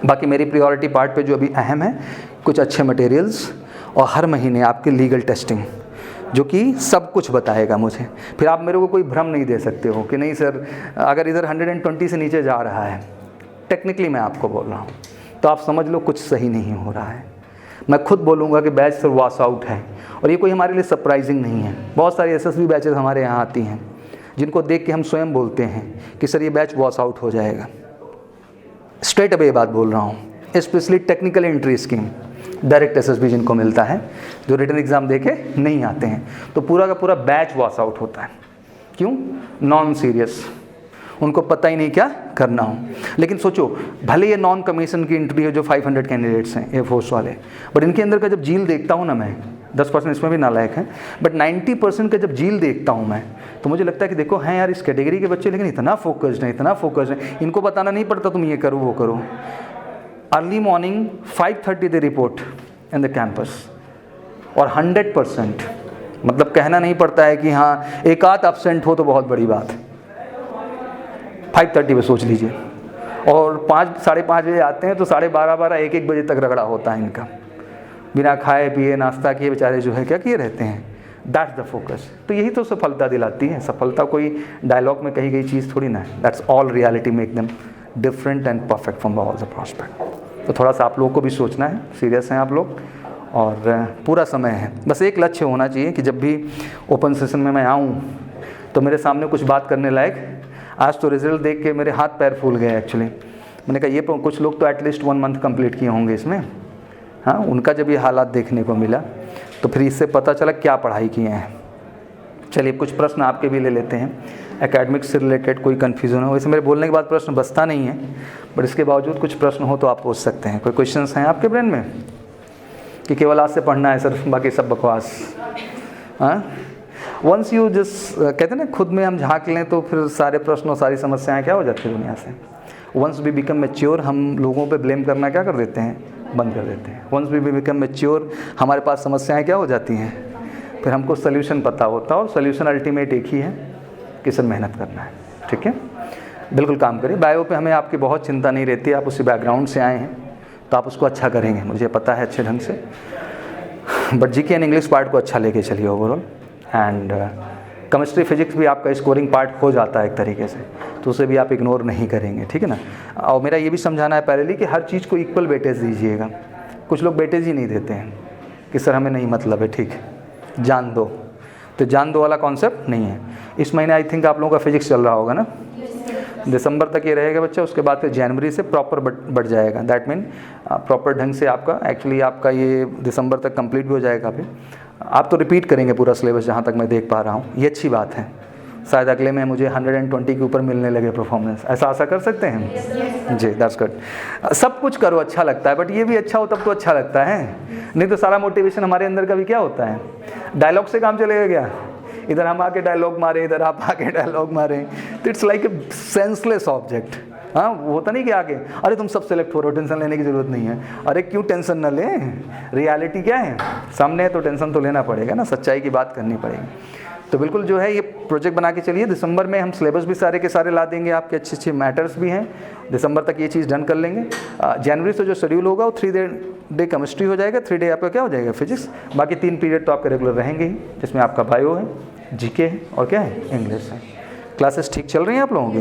बाकी मेरी प्रायोरिटी पार्ट पे जो अभी अहम है, कुछ अच्छे मटेरियल्स और हर महीने आपके लीगल टेस्टिंग, जो कि सब कुछ बताएगा मुझे। फिर आप मेरे को कोई भ्रम नहीं दे सकते हो कि नहीं सर अगर इधर 120 से नीचे जा रहा है, टेक्निकली मैं आपको बोल रहा हूँ, तो आप समझ लो कुछ सही नहीं हो रहा है। मैं खुद बोलूँगा कि बैच सर वॉश आउट है, और ये कोई हमारे लिए सरप्राइजिंग नहीं है। बहुत सारी एसएसबी बैचेस हमारे यहाँ आती हैं जिनको देख के हम स्वयं बोलते हैं कि सर ये बैच वॉश आउट हो जाएगा। स्ट्रेट अवे ये बात बोल रहा हूँ, specially technical entry scheme, direct SSB जिनको मिलता है, जो रिटन एग्ज़ाम दे के नहीं आते हैं, तो पूरा का पूरा बैच वॉश आउट होता है। क्यों? नॉन सीरियस, उनको पता ही नहीं क्या करना हो। लेकिन सोचो, भले ये नॉन कमीशन की इंटरव्यू है जो 500 कैंडिडेट्स हैं एयरफोर्स वाले, बट इनके अंदर का जब झील देखता हूँ ना मैं, 10% इसमें भी नालायक है, बट 90% का जब झील देखता हूँ मैं, तो मुझे लगता है कि देखो हैं यार इस कैटेगरी के बच्चे, लेकिन इतना फोकस्ड हैं, इतना फोकस्ड हैं, इनको बताना नहीं पड़ता तुम ये करो वो करो। Early morning 5:30 they report in the campus, और 100%, मतलब कहना नहीं पड़ता है कि हाँ एक आध एब्सेंट हो तो बहुत बड़ी बात है। 5:30 पे सोच लीजिए, और 5 साढ़े 5 बजे आते हैं तो 12:30 1 बजे तक रगड़ा होता है इनका, बिना खाए पिए नाश्ता किए बेचारे जो है क्या किए रहते हैं। That's the focus. तो यही तो सफलता दिलाती है। सफलता कोई डायलॉग में कही गई चीज़ थोड़ी ना है। That's all reality make them different and perfect from all the prospect. तो थोड़ा सा आप लोगों को भी सोचना है, सीरियस हैं आप लोग, और पूरा समय है। बस एक लक्ष्य होना चाहिए कि जब भी ओपन सेशन में मैं आऊँ तो मेरे सामने कुछ बात करने लायक। आज तो रिजल्ट देख के मेरे हाथ पैर फूल गए एक्चुअली। मैंने कहा ये कुछ लोग तो एटलीस्ट 1 मंथ कंप्लीट किए होंगे इसमें, हाँ, उनका जब ये हालात देखने को मिला तो फिर इससे पता चला क्या पढ़ाई किए हैं। चलिए कुछ प्रश्न आपके भी ले लेते हैं, एकेडमिक्स से रिलेटेड कोई कन्फ्यूज़न हो। वैसे मेरे बोलने के बाद प्रश्न बचता नहीं है, बट इसके बावजूद कुछ प्रश्न हो तो आप पूछ सकते हैं। कोई क्वेश्चंस हैं आपके ब्रेन में कि केवल आज से पढ़ना है सर, बाकी सब बकवास? हाँ, वंस यू जस्ट कहते हैं ना, खुद में हम झांक लें तो फिर सारे प्रश्न और सारी समस्याएं क्या हो जाती है दुनिया से। वंस वी बिकम मैच्योर, हम लोगों पे ब्लेम करना क्या कर देते हैं, बंद कर देते हैं। वंस वी बिकम मैच्योर, हमारे पास समस्याएं क्या हो जाती हैं, फिर हमको सोल्यूशन पता होता है, और सोल्यूशन अल्टीमेट एक ही है कि सर मेहनत करना है। ठीक है, बिल्कुल काम करिए। बायो पे हमें आपकी बहुत चिंता नहीं रहती, आप उसी बैकग्राउंड से आए हैं तो आप उसको अच्छा करेंगे, मुझे पता है अच्छे ढंग से। But GK and English part को अच्छा लेके चलिए ओवरऑल। एंड केमिस्ट्री फिजिक्स भी आपका स्कोरिंग पार्ट हो जाता है एक तरीके से, तो उसे भी आप इग्नोर नहीं करेंगे, ठीक है ना। और मेरा ये भी समझाना है पहले कि हर चीज़ को इक्वल वेटेज दीजिएगा। कुछ लोग वेटेज ही नहीं देते हैं कि सर हमें नहीं मतलब है, ठीक है जान दो, तो जान दो वाला कॉन्सेप्ट नहीं है। इस महीने आई थिंक आप लोगों का फिजिक्स चल रहा होगा ना, दिसंबर तक ये रहेगा बच्चा, उसके बाद फिर जनवरी से प्रॉपर बढ़ जाएगा। दैट मीन प्रॉपर ढंग से आपका एक्चुअली आपका ये दिसंबर तक कंप्लीट भी हो जाएगा। फिर आप तो रिपीट करेंगे पूरा सिलेबस, जहाँ तक मैं देख पा रहा हूँ। ये अच्छी बात है, शायद अगले में मुझे 120 के ऊपर मिलने लगे परफॉर्मेंस, ऐसा आशा कर सकते हैं जी। That's good. सब कुछ करो अच्छा लगता है, बट ये भी अच्छा हो तब तो अच्छा लगता है, नहीं तो सारा मोटिवेशन हमारे अंदर का भी क्या होता है, डायलॉग से काम चलेगा क्या। इधर हम आके डायलॉग मारे, इधर आप आके डायलॉग मारे, तो it's like a senseless object. हाँ, वो होता नहीं कि आगे अरे तुम सब सेलेक्ट हो रहे हो, टेंशन लेने की ज़रूरत नहीं है। अरे क्यों टेंशन न ले, रियलिटी क्या है सामने है, तो टेंशन तो लेना पड़ेगा ना, सच्चाई की बात करनी पड़ेगी। तो बिल्कुल जो है ये प्रोजेक्ट बना के चलिए। दिसंबर में हम सिलेबस भी सारे के सारे ला देंगे, आपके अच्छे अच्छे मैटर्स भी हैं, दिसंबर तक ये चीज़ डन कर लेंगे। जनवरी से जो शेड्यूल होगा वो 3 डे केमिस्ट्री हो जाएगा, 3 डे आपका क्या हो जाएगा फिजिक्स, बाकी 3 पीरियड तो आपके रेगुलर रहेंगे ही, जिसमें आपका बायो है, जीके है और क्या है, इंग्लिश है। क्लासेस ठीक चल रही हैं आप लोगों की,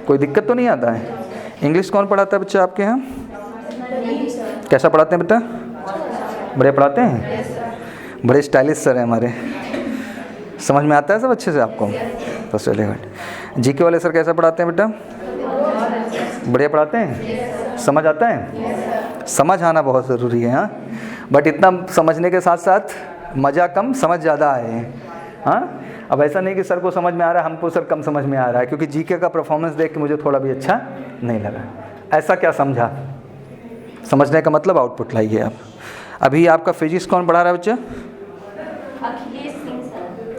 कोई दिक्कत तो नहीं आता है। इंग्लिश कौन पढ़ाता है बच्चा आपके यहाँ, कैसा पढ़ाते हैं बेटा, बड़े पढ़ाते हैं, बड़े स्टाइलिश सर हैं हमारे, समझ में आता है सब अच्छे से आपको, तो चलिए गुड। जीके वाले सर कैसा पढ़ाते हैं बेटा, बढ़िया पढ़ाते हैं, समझ आता है, समझ आना बहुत ज़रूरी है। हाँ, बट इतना समझने के साथ साथ मज़ा कम, समझ ज़्यादा आए। हाँ, अब ऐसा नहीं कि सर को समझ में आ रहा है, हमको सर कम समझ में आ रहा है, क्योंकि जीके का परफॉर्मेंस देख के मुझे थोड़ा भी अच्छा नहीं लगा। ऐसा क्या समझा, समझने का मतलब आउटपुट लाइए आप। अभी आपका फिजिक्स कौन पढ़ा रहा है बच्चा,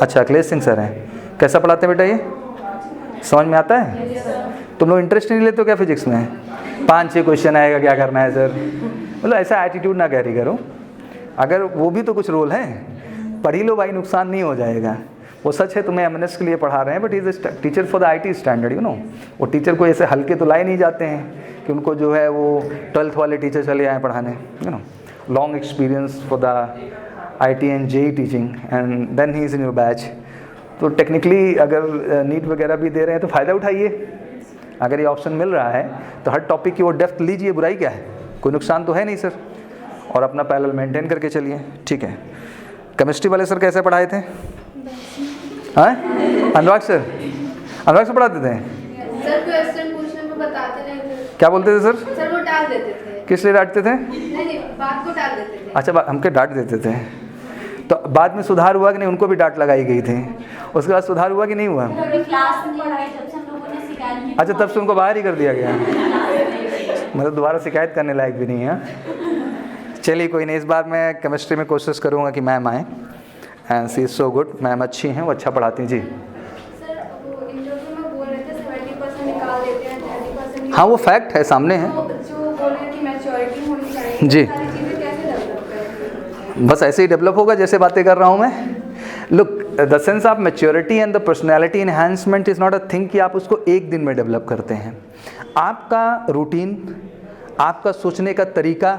अच्छा अखिलेश सिंह सर हैं, कैसा पढ़ाते हैं बेटा, ये समझ में आता है। तुम लोग इंटरेस्ट नहीं लेते हो क्या फिजिक्स में, 5-6 क्वेश्चन आएगा क्या करना है सर, मतलब ऐसा एटीट्यूड ना कैरी करो। अगर वो भी तो कुछ रोल है, पढ़ ही लो भाई, नुकसान नहीं हो जाएगा। वो सच है तुम्हें एमएनएस के लिए पढ़ा रहे हैं, but is a teacher for the IT standard, you know. वो टीचर को ऐसे हल्के तो लाए नहीं जाते हैं कि उनको जो है वो 12th वाले टीचर चले आए पढ़ाने, you know. Long experience for the IT and JEE teaching, and then he is in your batch. तो टेक्निकली अगर नीट वगैरह भी दे रहे हैं तो फ़ायदा उठाइए, अगर ये ऑप्शन मिल रहा है तो हर टॉपिक की वो डेप्थ लीजिए, बुराई क्या है, कोई नुकसान तो है नहीं सर। और अपना पैरेलल मेंटेन करके चलिए, ठीक है। केमिस्ट्री वाले सर कैसे पढ़ाए थे, हाँ अनुराग सर, अनुराग सर पढ़ाते थे सर, क्वेश्चन पूछने में बताते नहीं थे। क्या बोलते थे सर, सर वो टाल देते थे। किस लिए डांटते थे, नहीं बात को टाल देते थे। अच्छा हमके डांट देते थे, तो बाद में सुधार हुआ कि नहीं, उनको भी डांट लगाई गई थी, उसके बाद सुधार हुआ कि नहीं हुआ, क्लास में पढ़ाई जब से हम लोगों ने शिकायत की, अच्छा तब से उनको बाहर ही कर दिया गया, मतलब दोबारा शिकायत करने लायक भी नहीं है। चलिए कोई नहीं, इस बार मैं केमिस्ट्री में कोशिश करूँगा कि मैम आए, and she is so good, ma'am अच्छी हैं, वो अच्छा पढ़ाती हैं जी। सर वो इंटरव्यू में बोल रहे थे 70% निकाल देते हैं, 30%। हाँ वो फैक्ट है, सामने है। जो बोल रहे थे मैच्योरिटी जी। सारी चीजें कैसे डेवलप करेंगे? बस ऐसे ही डेवलप होगा जैसे बातें कर रहा हूँ मैं। Look, the sense of maturity and the personality enhancement is not a thing कि आप उसको एक दिन में डेवलप करते हैं। आपका रूटीन, आपका सोचने का तरीका,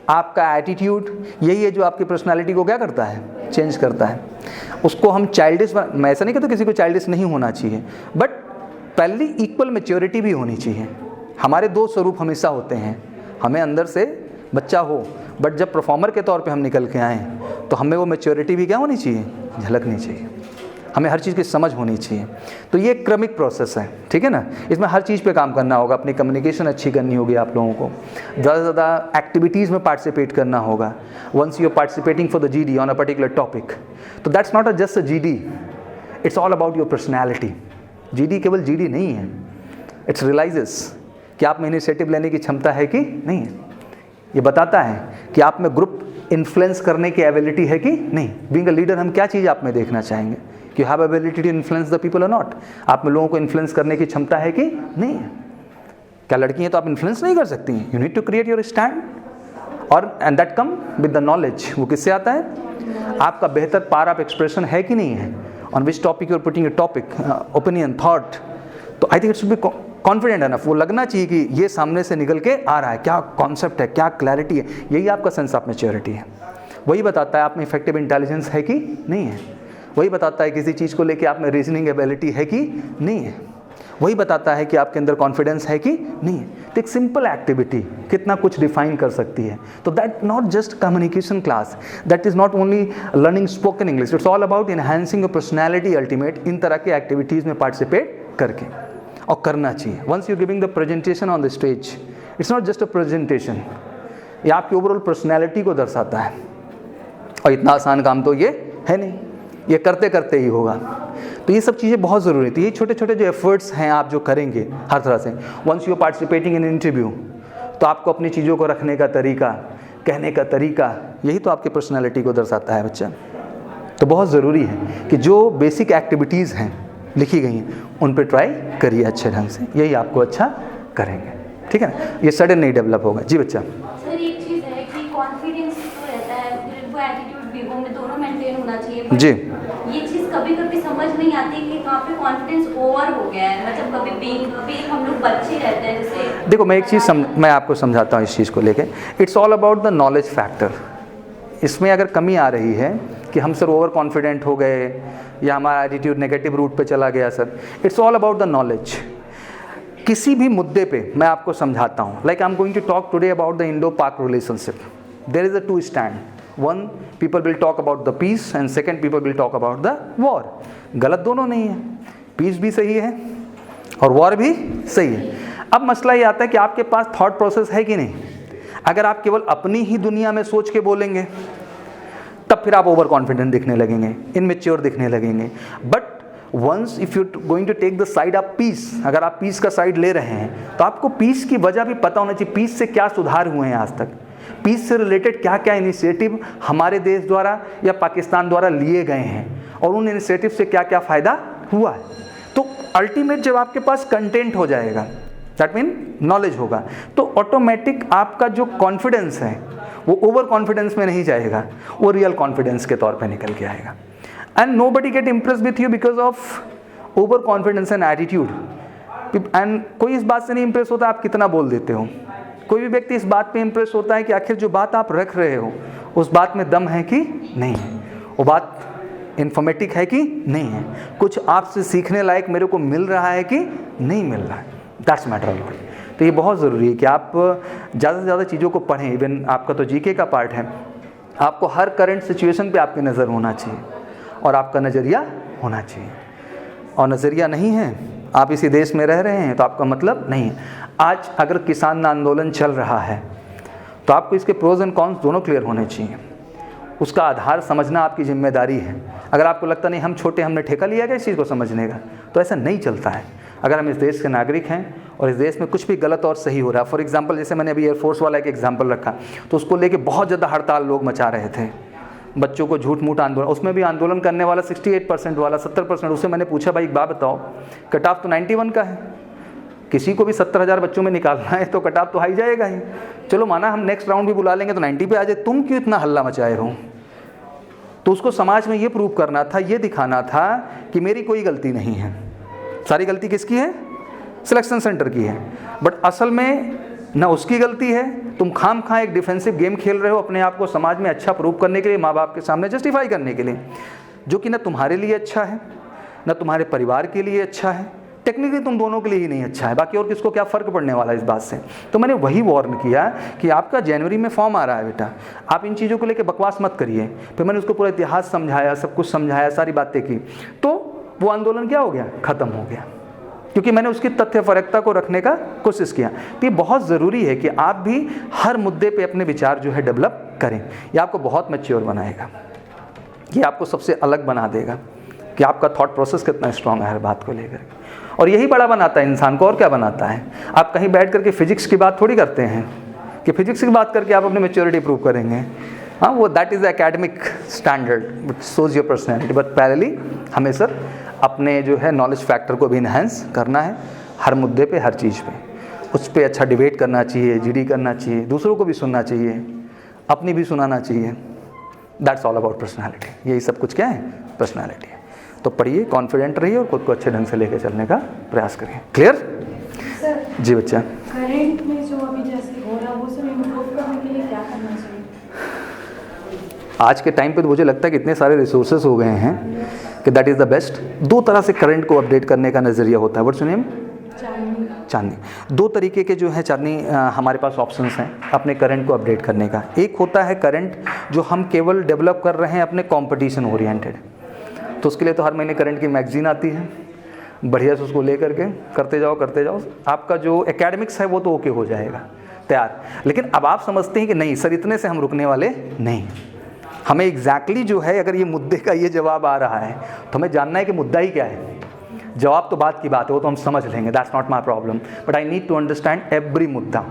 आपका एटीट्यूड, यही है जो आपकी पर्सनालिटी को क्या करता है, चेंज करता है। उसको हम चाइल्डिश, मैं ऐसा नहीं कहता किसी को चाइल्डिश नहीं होना चाहिए, बट पहली इक्वल मैच्योरिटी भी होनी चाहिए। हमारे दो स्वरूप हमेशा होते हैं, हमें अंदर से बच्चा हो, बट जब परफॉर्मर के तौर पे हम निकल के आएँ तो हमें वो मैच्योरिटी भी क्या होनी चाहिए, झलकनी चाहिए। हमें हर चीज़ की समझ होनी चाहिए। तो ये एक क्रमिक प्रोसेस है, ठीक है ना। इसमें हर चीज़ पे काम करना होगा, अपनी कम्युनिकेशन अच्छी करनी होगी आप लोगों को, ज़्यादा से ज़्यादा एक्टिविटीज़ में पार्टिसिपेट करना होगा। Once you are participating for the GD on a particular topic, तो that's not just a GD, it's all about your personality. GD केवल GD नहीं है, इट्स रियलाइजेस कि आप में इनिशिएटिव लेने की क्षमता है कि नहीं है। ये बताता है कि आप में ग्रुप इन्फ्लुएंस करने की एबिलिटी है कि नहीं। बीइंग अ लीडर हम क्या चीज़ आप में देखना चाहेंगे, कि you have ability to influence the people और नॉट। आप में लोगों को इन्फ्लुएंस करने की क्षमता है कि नहीं है। क्या लड़की हैं तो आप इन्फ्लुएंस नहीं कर सकती हैं, you need to create your stand, और and that come with the knowledge. वो किससे आता है, आपका बेहतर पावर ऑफ एक्सप्रेशन है कि नहीं है, on which topic you are putting a topic, opinion, thought. तो I think it should be confident enough, वो लगना चाहिए कि ये सामने से निकल के आ रहा है, क्या कॉन्सेप्ट है, क्या क्लैरिटी है। यही आपका सेंस ऑफ मैच्योरिटी है। वही बताता है आप में इफेक्टिव इंटेलिजेंस है कि नहीं है। वही बताता है किसी चीज़ को लेके आप में रीजनिंग एबिलिटी है कि नहीं है। वही बताता है कि आपके अंदर कॉन्फिडेंस है कि नहीं है। तो एक सिंपल एक्टिविटी कितना कुछ डिफाइन कर सकती है। तो that not just communication class, that is not only learning spoken English, it's all about enhancing your personality ultimate. इन तरह के एक्टिविटीज़ में पार्टिसिपेट करके और करना चाहिए। Once you giving the presentation on the stage, it's not just a presentation, ये आपकी ओवरऑल पर्सनैलिटी को दर्शाता है। और इतना आसान काम तो ये है नहीं, ये करते करते ही होगा। तो ये सब चीज़ें बहुत ज़रूरी थी। ये छोटे छोटे जो एफर्ट्स हैं आप जो करेंगे हर तरह से, once you are participating in interview, तो आपको अपनी चीज़ों को रखने का तरीका, कहने का तरीका, यही तो आपकी पर्सनैलिटी को दर्शाता है बच्चा। तो बहुत ज़रूरी है कि जो बेसिक एक्टिविटीज़ हैं लिखी गई हैं उन पर ट्राई करिए अच्छे ढंग से, यही आपको अच्छा करेंगे, ठीक है ना। ये सडन नहीं डेवलप होगा। जी बच्चा। सर एक चीज़ है कि कॉन्फिडेंस तो रहता है, फिर वो एटीट्यूड भी, वो में दोनों मेंटेन होना चाहिए। जी। ये चीज़ कभी कभी समझ नहीं आती कि कहाँ पे कॉन्फिडेंस ओवर हो गया है। मतलब कभी हम लोग बच्चे रहते हैं जैसे। देखो मैं एक चीज़ मैं आपको समझाता हूँ इस चीज़ को लेके। It's all about the knowledge factor. इसमें अगर कमी आ रही है कि हम सर ओवर कॉन्फिडेंट हो गए या हमारा एटीट्यूड नेगेटिव रूट पे चला गया, sir it's all about the knowledge. किसी भी मुद्दे पे मैं आपको समझाता हूँ, like I am going to talk today about the Indo Pak relationship. There is a two stand, one people will talk about the peace and second people will talk about the war. गलत दोनों नहीं है, piece भी सही है और war भी सही है। अब मसला ये आता है कि आपके पास थॉट प्रोसेस है कि नहीं। अगर आप केवल अपनी ही दुनिया में सोच के बोलेंगे तब फिर आप ओवर कॉन्फिडेंट दिखने लगेंगे, इनमेच्योर दिखने लगेंगे। But once if you going to take the side of peace, अगर आप पीस का साइड ले रहे हैं तो आपको पीस की वजह भी पता होना चाहिए। पीस से क्या सुधार हुए हैं आज तक, पीस से रिलेटेड क्या क्या इनिशिएटिव हमारे देश द्वारा या पाकिस्तान द्वारा लिए गए हैं और उन इनिशिएटिव से क्या क्या फ़ायदा हुआ है। तो अल्टीमेट जब आपके पास कंटेंट हो जाएगा, दैट मीन नॉलेज होगा, तो ऑटोमेटिक आपका जो कॉन्फिडेंस है वो ओवर कॉन्फिडेंस में नहीं जाएगा, वो रियल कॉन्फिडेंस के तौर पे निकल के आएगा। And nobody get impress with you because of over confidence and attitude. And कोई इस बात से नहीं इम्प्रेस होता आप कितना बोल देते हो। कोई भी व्यक्ति इस बात पे इम्प्रेस होता है कि आखिर जो बात आप रख रहे हो उस बात में दम है कि नहीं है, वो बात इन्फॉर्मेटिव है कि नहीं है, कुछ आपसे सीखने लायक मेरे को मिल रहा है कि नहीं मिल रहा है। That's matter of. तो ये बहुत ज़रूरी है कि आप ज़्यादा से ज़्यादा चीज़ों को पढ़ें। इवन आपका तो जीके का पार्ट है, आपको हर करंट सिचुएशन पे आपकी नज़र होना चाहिए और आपका नज़रिया होना चाहिए। और नज़रिया नहीं है, आप इसी देश में रह रहे हैं तो आपका मतलब नहीं है। आज अगर किसान आंदोलन चल रहा है तो आपको इसके प्रोज एंड कॉन्स दोनों क्लियर होने चाहिए। उसका आधार समझना आपकी जिम्मेदारी है। अगर आपको लगता नहीं हम छोटे, हमने ठेका लिया गया इस चीज़ को समझने का, तो ऐसा नहीं चलता है। अगर हम इस देश के नागरिक हैं और इस देश में कुछ भी गलत और सही हो रहा है, फॉर एग्जांपल जैसे मैंने अभी एयरफोर्स वाला एक एग्जांपल रखा, तो उसको लेके बहुत ज़्यादा हड़ताल लोग मचा रहे थे, बच्चों को झूठ मूठ आंदोलन, उसमें भी आंदोलन करने वाला 68% वाला 70%। उससे मैंने पूछा भाई एक बात बताओ, कट ऑफ तो 91 का है, किसी को भी 70,000 बच्चों में निकालना है तो कट ऑफ तो हाई जाएगा ही। चलो माना हम नेक्स्ट राउंड भी बुला लेंगे तो 90 पे आ जाए, तुम क्यों इतना हल्ला मचाए हो? तो उसको समाज में ये प्रूव करना था, ये दिखाना था कि मेरी कोई गलती नहीं है, सारी गलती किसकी है? सिलेक्शन सेंटर की है। बट असल में ना उसकी गलती है, तुम खाम खा एक डिफेंसिव गेम खेल रहे हो अपने आप को समाज में अच्छा प्रूव करने के लिए, माँ बाप के सामने जस्टिफाई करने के लिए, जो कि ना तुम्हारे लिए अच्छा है ना तुम्हारे परिवार के लिए अच्छा है, टेक्निकली तुम दोनों के लिए ही नहीं अच्छा है, बाकी और किसको क्या फ़र्क पड़ने वाला है इस बात से। तो मैंने वही वार्न किया कि आपका जनवरी में फॉर्म आ रहा है बेटा, आप इन चीज़ों को लेकर बकवास मत करिए। फिर मैंने उसको पूरा इतिहास समझाया, सब कुछ समझाया, सारी बातें की, तो वो आंदोलन क्या हो गया? ख़त्म हो गया, क्योंकि मैंने उसकी तथ्यपरकता को रखने का कोशिश किया। तो ये बहुत ज़रूरी है कि आप भी हर मुद्दे पे अपने विचार जो है डेवलप करें। ये आपको बहुत मैच्योर बनाएगा, ये आपको सबसे अलग बना देगा कि आपका थॉट प्रोसेस कितना स्ट्रांग है हर बात को लेकर, और यही बड़ा बनाता है इंसान को। और क्या बनाता है? आप कहीं बैठ करके फिजिक्स की बात थोड़ी करते हैं कि फिजिक्स की बात करके आप अपनी मैच्योरिटी प्रूव करेंगे। हाँ, वो that is the academic standard which shows your personality, but parallelly हमें सर अपने जो है नॉलेज फैक्टर को भी इन्हेंस करना है हर मुद्दे पे, हर चीज़ पे। उस पर अच्छा डिबेट करना चाहिए, जीडी करना चाहिए, दूसरों को भी सुनना चाहिए, अपनी भी सुनाना चाहिए। That's all about personality. यही सब कुछ क्या है? पर्सनैलिटी है। तो पढ़िए, कॉन्फिडेंट रहिए और खुद को अच्छे ढंग से लेकर चलने का प्रयास करिए। क्लियर? सर जी बच्चा। करंट में जो अभी जैसे हो रहा है वो सब इम्प्रूव करने के लिए क्या करना चाहिए? आज के टाइम पे तो मुझे लगता है कि इतने सारे रिसोर्सेज हो गए हैं कि दैट इज़ द बेस्ट। दो तरह से करंट को अपडेट करने का नज़रिया होता है। What's your name? चांदनी। दो तरीके के जो है चांदनी हमारे पास ऑप्शंस हैं अपने करंट को अपडेट करने का। एक होता है करंट जो हम केवल डेवलप कर रहे हैं अपने कंपटीशन ओरिएंटेड, तो उसके लिए तो हर महीने करंट की मैगजीन आती है, बढ़िया से उसको ले करके करते जाओ, आपका जो एकेडमिक्स है वो तो ओके हो जाएगा, तैयार। लेकिन अब आप समझते हैं कि नहीं सर इतने से हम रुकने वाले नहीं, हमें एग्जैक्टली जो है अगर ये मुद्दे का ये जवाब आ रहा है तो हमें जानना है कि मुद्दा ही क्या है। जवाब तो बात की बात है, वो तो हम समझ लेंगे, that's not my problem, but I need to understand every मुद्दा,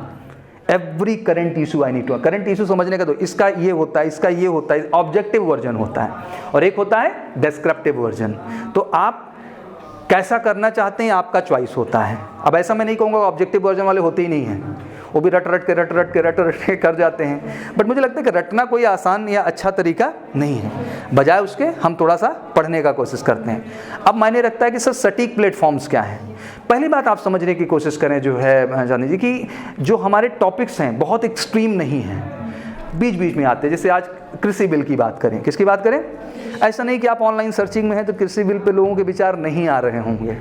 every current issue. I need to current issue समझने का, तो इसका ये होता है, इसका ये होता है, ऑब्जेक्टिव वर्जन होता है और एक होता है डिस्क्रिप्टिव वर्जन। तो आप कैसा करना चाहते हैं आपका चॉइस होता है। अब ऐसा मैं नहीं कहूँगा ऑब्जेक्टिव वर्जन वाले होते ही नहीं हैं, वो भी रट रट के कर जाते हैं, बट मुझे लगता है कि रटना कोई आसान या अच्छा तरीका नहीं है, बजाय उसके हम थोड़ा सा पढ़ने का कोशिश करते हैं। अब मायने रखता है कि सर सटीक प्लेटफॉर्म्स क्या हैं। पहली बात आप समझने की कोशिश करें जो है जानी जी कि जो हमारे टॉपिक्स हैं बहुत एक्सट्रीम नहीं हैं, बीच बीच में आते हैं। जैसे आज कृषि बिल की बात करें, किसकी बात करें? ऐसा नहीं कि आप ऑनलाइन सर्चिंग में हैं तो कृषि बिल पे लोगों के विचार नहीं आ रहे होंगे,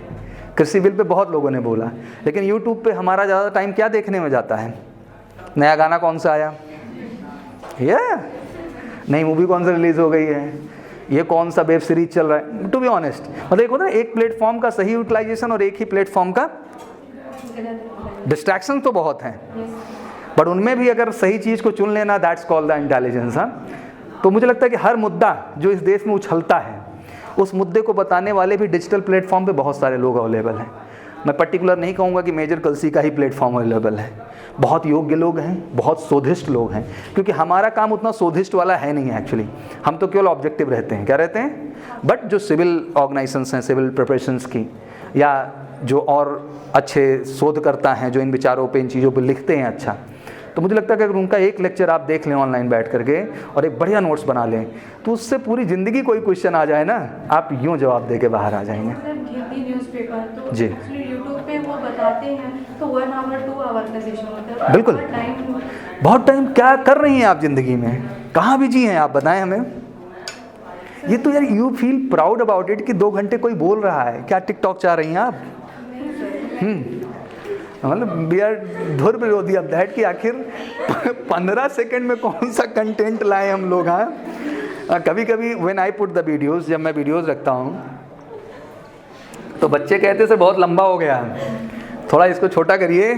कृषि बिल पे बहुत लोगों ने बोला, लेकिन यूट्यूब पे हमारा ज़्यादा टाइम क्या देखने में जाता है? नया गाना कौन सा आया, ये नई मूवी कौन सा रिलीज़ हो गई है, ये कौन सा वेब सीरीज चल रहा है। टू बी ऑनेस्ट, मतलब एक होता है एक प्लेटफॉर्म का सही यूटिलाइजेशन और एक ही प्लेटफॉर्म का डिस्ट्रैक्शन तो बहुत हैं, बट उनमें भी अगर सही चीज़ को चुन लेना, दैट्स कॉल्ड द इंटेलिजेंस। हाँ, तो मुझे लगता है कि हर मुद्दा जो इस देश में उछलता है उस मुद्दे को बताने वाले भी डिजिटल प्लेटफॉर्म पे बहुत सारे लोग अवेलेबल हैं। मैं पर्टिकुलर नहीं कहूँगा कि मेजर कलसी का ही प्लेटफॉर्म अवेलेबल है, बहुत योग्य लोग हैं, बहुत शोधिष्ट लोग हैं, क्योंकि हमारा काम उतना शोधिष्ट वाला है नहीं है एक्चुअली, हम तो केवल ऑब्जेक्टिव रहते हैं। क्या रहते हैं? बट जो सिविल ऑर्गेनाइजेशंस हैं, सिविल प्रिपरेशंस की, या जो और अच्छे शोधकर्ता हैं जो इन विचारों पे इन चीज़ों पे लिखते हैं, अच्छा, तो मुझे लगता है कि अगर उनका एक लेक्चर आप देख लें ऑनलाइन बैठ करके और एक बढ़िया नोट्स बना लें तो उससे पूरी ज़िंदगी कोई क्वेश्चन आ जाए ना, आप यूँ जवाब दे के बाहर आ जाएंगे। हिंदी न्यूज़पेपर तो जी यूट्यूब पे वो बताते हैं तो 1 आवर 2 आवर का सेशन होता है। बिल्कुल, बहुत टाइम क्या कर रही हैं आप ज़िंदगी में, कहाँ बिजी हैं आप, बताएं हमें। ये तो यार you feel proud about it कि 2 घंटे कोई बोल रहा है, क्या टिकटॉक चाह रही हैं आप? मतलब वी आर धुर विरोधी अब दैट कि आखिर 15 सेकंड में कौन सा कंटेंट लाए हम लोग। हाँ, कभी कभी when I put the videos, जब मैं वीडियोस रखता हूँ तो बच्चे कहते सर बहुत लंबा हो गया, थोड़ा इसको छोटा करिए,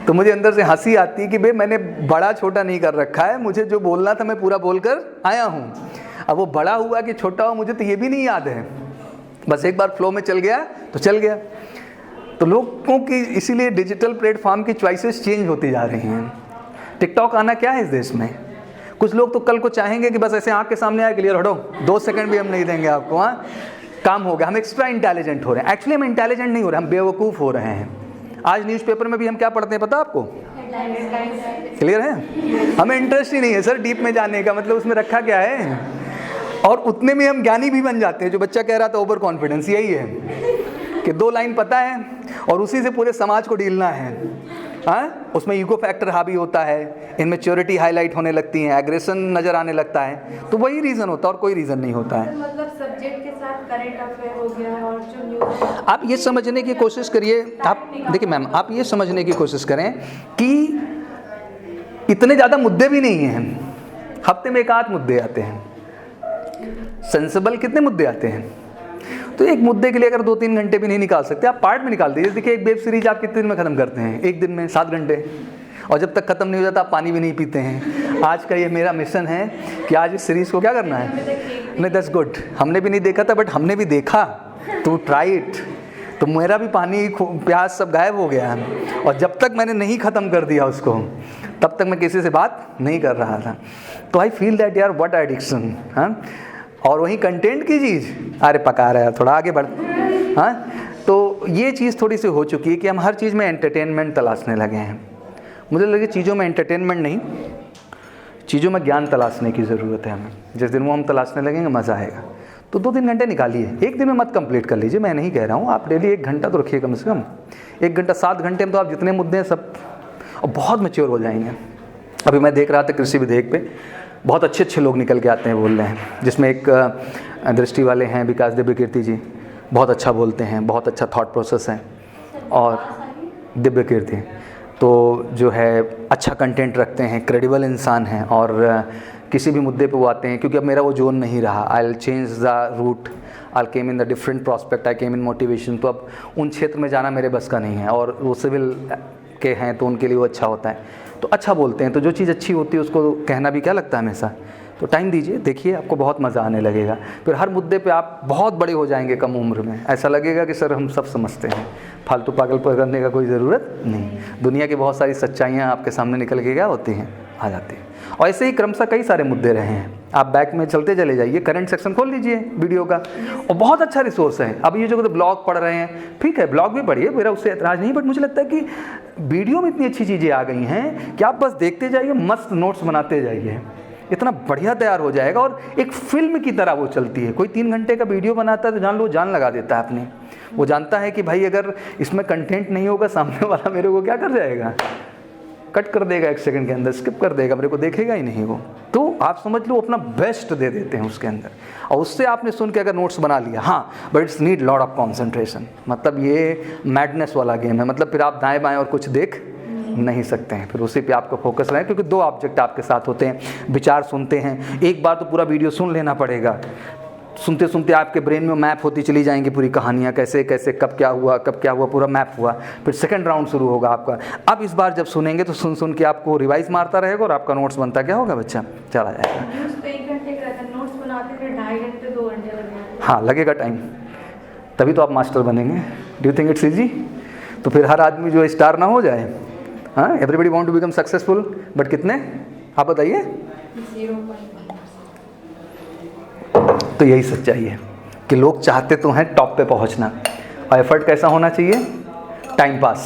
तो मुझे अंदर से हंसी आती है कि भाई मैंने बड़ा छोटा नहीं कर रखा है, मुझे जो बोलना था मैं पूरा बोलकर आया हूँ। अब वो बड़ा हुआ कि छोटा हुआ मुझे तो ये भी नहीं याद है, बस एक बार फ्लो में चल गया तो चल गया। तो लोगों की इसीलिए डिजिटल प्लेटफॉर्म की चॉइसेस चेंज होती जा रही हैं। टिकटॉक आना क्या है इस देश में, कुछ लोग तो कल को चाहेंगे कि बस ऐसे आँख के सामने आए, क्लियर हटो, 2 सेकंड भी हम नहीं देंगे आपको, हाँ काम हो गया, हम एक्स्ट्रा इंटेलिजेंट हो रहे हैं। एक्चुअली हम इंटेलिजेंट नहीं हो रहे, हम बेवकूफ़ हो रहे हैं। आज न्यूज़पेपर में भी हम क्या पढ़ते हैं पता आपको? क्लियर है? हमें इंटरेस्ट ही नहीं है सर डीप में जाने का, मतलब उसमें रखा क्या है, और उतने में हम ज्ञानी भी बन जाते हैं। जो बच्चा कह रहा था ओवर कॉन्फिडेंस, यही है कि 2 लाइन पता है और उसी से पूरे समाज को डीलना है। हाँ, उसमें ईगो फैक्टर हावी होता है, इनमेच्योरिटी हाईलाइट होने लगती है, एग्रेशन नज़र आने लगता है, तो वही रीज़न होता है और कोई रीज़न नहीं होता है। मतलब सब्जेक्ट के साथ करंट अफेयर हो गया और जो न्यूज़, आप ये समझने की कोशिश करिए, आप देखिए मैम, आप ये समझने की कोशिश करें कि इतने ज़्यादा मुद्दे भी नहीं हैं, हफ्ते में 1-8 मुद्दे आते हैं। सेंसिबल कितने मुद्दे आते हैं? तो एक मुद्दे के लिए अगर 2-3 घंटे भी नहीं निकाल सकते, आप पार्ट में निकाल दीजिए। देखिए एक वेब सीरीज आप कितने दिन में ख़त्म करते हैं? 1 दिन में 7 घंटे, और जब तक ख़त्म नहीं हो जाता आप पानी भी नहीं पीते हैं। आज का ये मेरा मिशन है कि आज इस सीरीज़ को क्या करना है। नहीं, दैट्स गुड। हमने भी नहीं देखा था बट हमने भी देखा, तो ट्राई इट। तो मेरा भी पानी प्यास सब गायब हो गया है, और जब तक मैंने नहीं ख़त्म कर दिया उसको तब तक मैं किसी से बात नहीं कर रहा था। तो आई फील दैट यार व्हाट एडिक्शन। हाँ, और वहीं कंटेंट की चीज़, अरे पका रहा है थोड़ा आगे बढ़। हाँ, तो ये चीज़ थोड़ी सी हो चुकी है कि हम हर चीज़ में एंटरटेनमेंट तलाशने लगे हैं। मुझे लगे चीज़ों में एंटरटेनमेंट नहीं, चीज़ों में ज्ञान तलाशने की ज़रूरत है हमें। जिस दिन वो हम तलाशने लगेंगे मज़ा आएगा। तो 2-3 घंटे निकालिए, एक दिन में मत कंप्लीट कर लीजिए, मैं नहीं कह रहा हूँ, आप डेली 1 घंटा तो रखिए कम से कम। 1 घंटा 7 घंटे में तो आप जितने मुद्दे हैं सब और बहुत मैच्योर हो जाएंगे। अभी मैं देख रहा था कृषि विधेयक पे बहुत अच्छे लोग निकल के आते हैं, बोल रहे हैं, जिसमें एक दृष्टि वाले हैं विकास दिव्य कीर्ति जी, बहुत अच्छा बोलते हैं, बहुत अच्छा थॉट प्रोसेस है। और दिव्य कीर्ति तो जो है अच्छा कंटेंट रखते हैं, क्रेडिबल इंसान हैं, और किसी भी मुद्दे पे वो आते हैं। क्योंकि अब मेरा वो जोन नहीं रहा, I will change the route, I came in the different prospect, I came in motivation. तो अब उन क्षेत्र में जाना मेरे बस का नहीं है, और वो सिविल के हैं तो उनके लिए वो अच्छा होता है। तो अच्छा बोलते हैं, तो जो चीज़ अच्छी होती है उसको कहना भी क्या लगता है हमेशा। तो टाइम दीजिए, देखिए, आपको बहुत मज़ा आने लगेगा। फिर हर मुद्दे पे आप बहुत बड़े हो जाएंगे कम उम्र में, ऐसा लगेगा कि सर हम सब समझते हैं, फालतू पागल करने का कोई ज़रूरत नहीं। दुनिया की बहुत सारी सच्चाइयाँ आपके सामने निकल के क्या होती हैं, आ जाती हैं। और ऐसे ही क्रमशः कई सारे मुद्दे रहे हैं। आप बैक में चलते चले जाइए, करंट सेक्शन खोल लीजिए वीडियो का, और बहुत अच्छा रिसोर्स है। अब ये जो ब्लॉग पढ़ रहे हैं, ठीक है ब्लॉग भी पढ़िए, मेरा उससे एतराज़ नहीं, बट मुझे लगता है कि वीडियो में इतनी अच्छी चीज़ें आ गई हैं कि आप बस देखते जाइए, मस्त नोट्स बनाते जाइए, इतना बढ़िया तैयार हो जाएगा। और एक फिल्म की तरह वो चलती है। कोई 3 घंटे का वीडियो बनाता है तो जान लो जान लगा देता है अपनी। वो जानता है कि भाई अगर इसमें कंटेंट नहीं होगा, सामने वाला मेरे को क्या कर जाएगा, कट कर देगा 1 सेकंड के अंदर, स्किप कर देगा, मेरे को देखेगा ही नहीं वो। तो आप समझ लो अपना बेस्ट दे देते हैं उसके अंदर, और उससे आपने सुन के अगर नोट्स बना लिया, हाँ, but it's need lot of concentration. मतलब ये मैडनेस वाला गेम है, मतलब फिर आप दाएं बाएं और कुछ देख नहीं सकते हैं, फिर उसी पे आपका फोकस रहे। क्योंकि 2 ऑब्जेक्ट आपके साथ होते हैं, विचार सुनते हैं। एक बार तो पूरा वीडियो सुन लेना पड़ेगा, सुनते सुनते आपके ब्रेन में मैप होती चली जाएंगी पूरी कहानियाँ, कैसे कैसे कब क्या हुआ पूरा मैप हुआ। फिर सेकंड राउंड शुरू होगा आपका। अब इस बार जब सुनेंगे तो सुन सुन के आपको रिवाइज मारता रहेगा, और आपका नोट्स बनता क्या होगा बच्चा, चला जाएगा। न्यूज़ पे 1 घंटे का रहता है, नोट्स बनाते फिर 2.5 घंटे 2 घंटे लगेंगे। हाँ, लगेगा टाइम, तभी तो आप मास्टर बनेंगे। Do you think it's easy? तो फिर हर आदमी जो स्टार ना हो जाए। हाँ, everybody want to become successful, but कितने आप बताइए? 0.1%। तो यही सच्चाई है कि लोग चाहते तो हैं टॉप पे पहुंचना, और एफर्ट कैसा होना चाहिए, टाइम पास।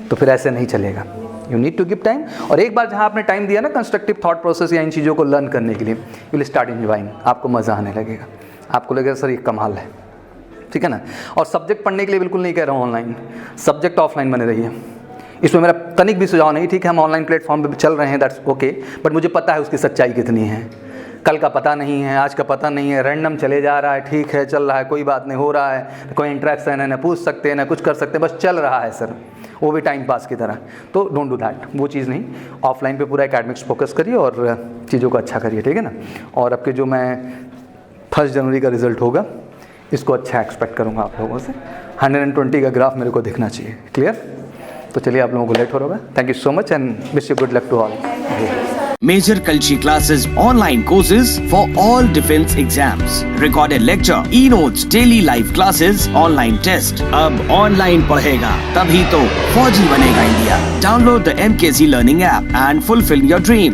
तो फिर ऐसे नहीं चलेगा, you need to give time. और एक बार जहां आपने टाइम दिया ना कंस्ट्रक्टिव थॉट प्रोसेस या इन चीज़ों को लर्न करने के लिए, यू विल स्टार्ट एंजॉयिंग, आपको मज़ा आने लगेगा, आपको लगेगा सर ये कमाल है, ठीक है ना। और सब्जेक्ट पढ़ने के लिए बिल्कुल नहीं कह रहा हूँ ऑनलाइन, सब्जेक्ट ऑफलाइन बने रहिए। इसमें मेरा तनिक भी सुझाव नहीं, ठीक है हम ऑनलाइन प्लेटफॉर्म पे चल रहे हैं, दैट्स ओके, बट मुझे पता है उसकी सच्चाई कितनी है। कल का पता नहीं है, आज का पता नहीं है, रैंडम चले जा रहा है, ठीक है चल रहा है, कोई बात नहीं, हो रहा है, कोई इंटरेक्शन है, ना पूछ सकते हैं ना कुछ कर सकते हैं, बस चल रहा है सर, वो भी टाइम पास की तरह। तो डोंट डू दैट, वो चीज़ नहीं। ऑफलाइन पे पूरा एकेडमिक्स फोकस करिए और चीज़ों को अच्छा करिए, ठीक है ना। और आपके जो मैं 1 जनवरी का रिजल्ट होगा, इसको अच्छा एक्सपेक्ट करूँगा आप लोगों से। 120 का ग्राफ मेरे को दिखना चाहिए, क्लियर। तो चलिए आप लोगों को लेट हो रहा होगा। Thank you so much and wish you good luck to all. Major Kalshi classes, online courses for all defense exams, recorded lecture, e-notes, daily live classes, online test. अब online पढ़ेगा तभी तो फौजी बनेगा India. Download the MKC Learning app and fulfill your dreams.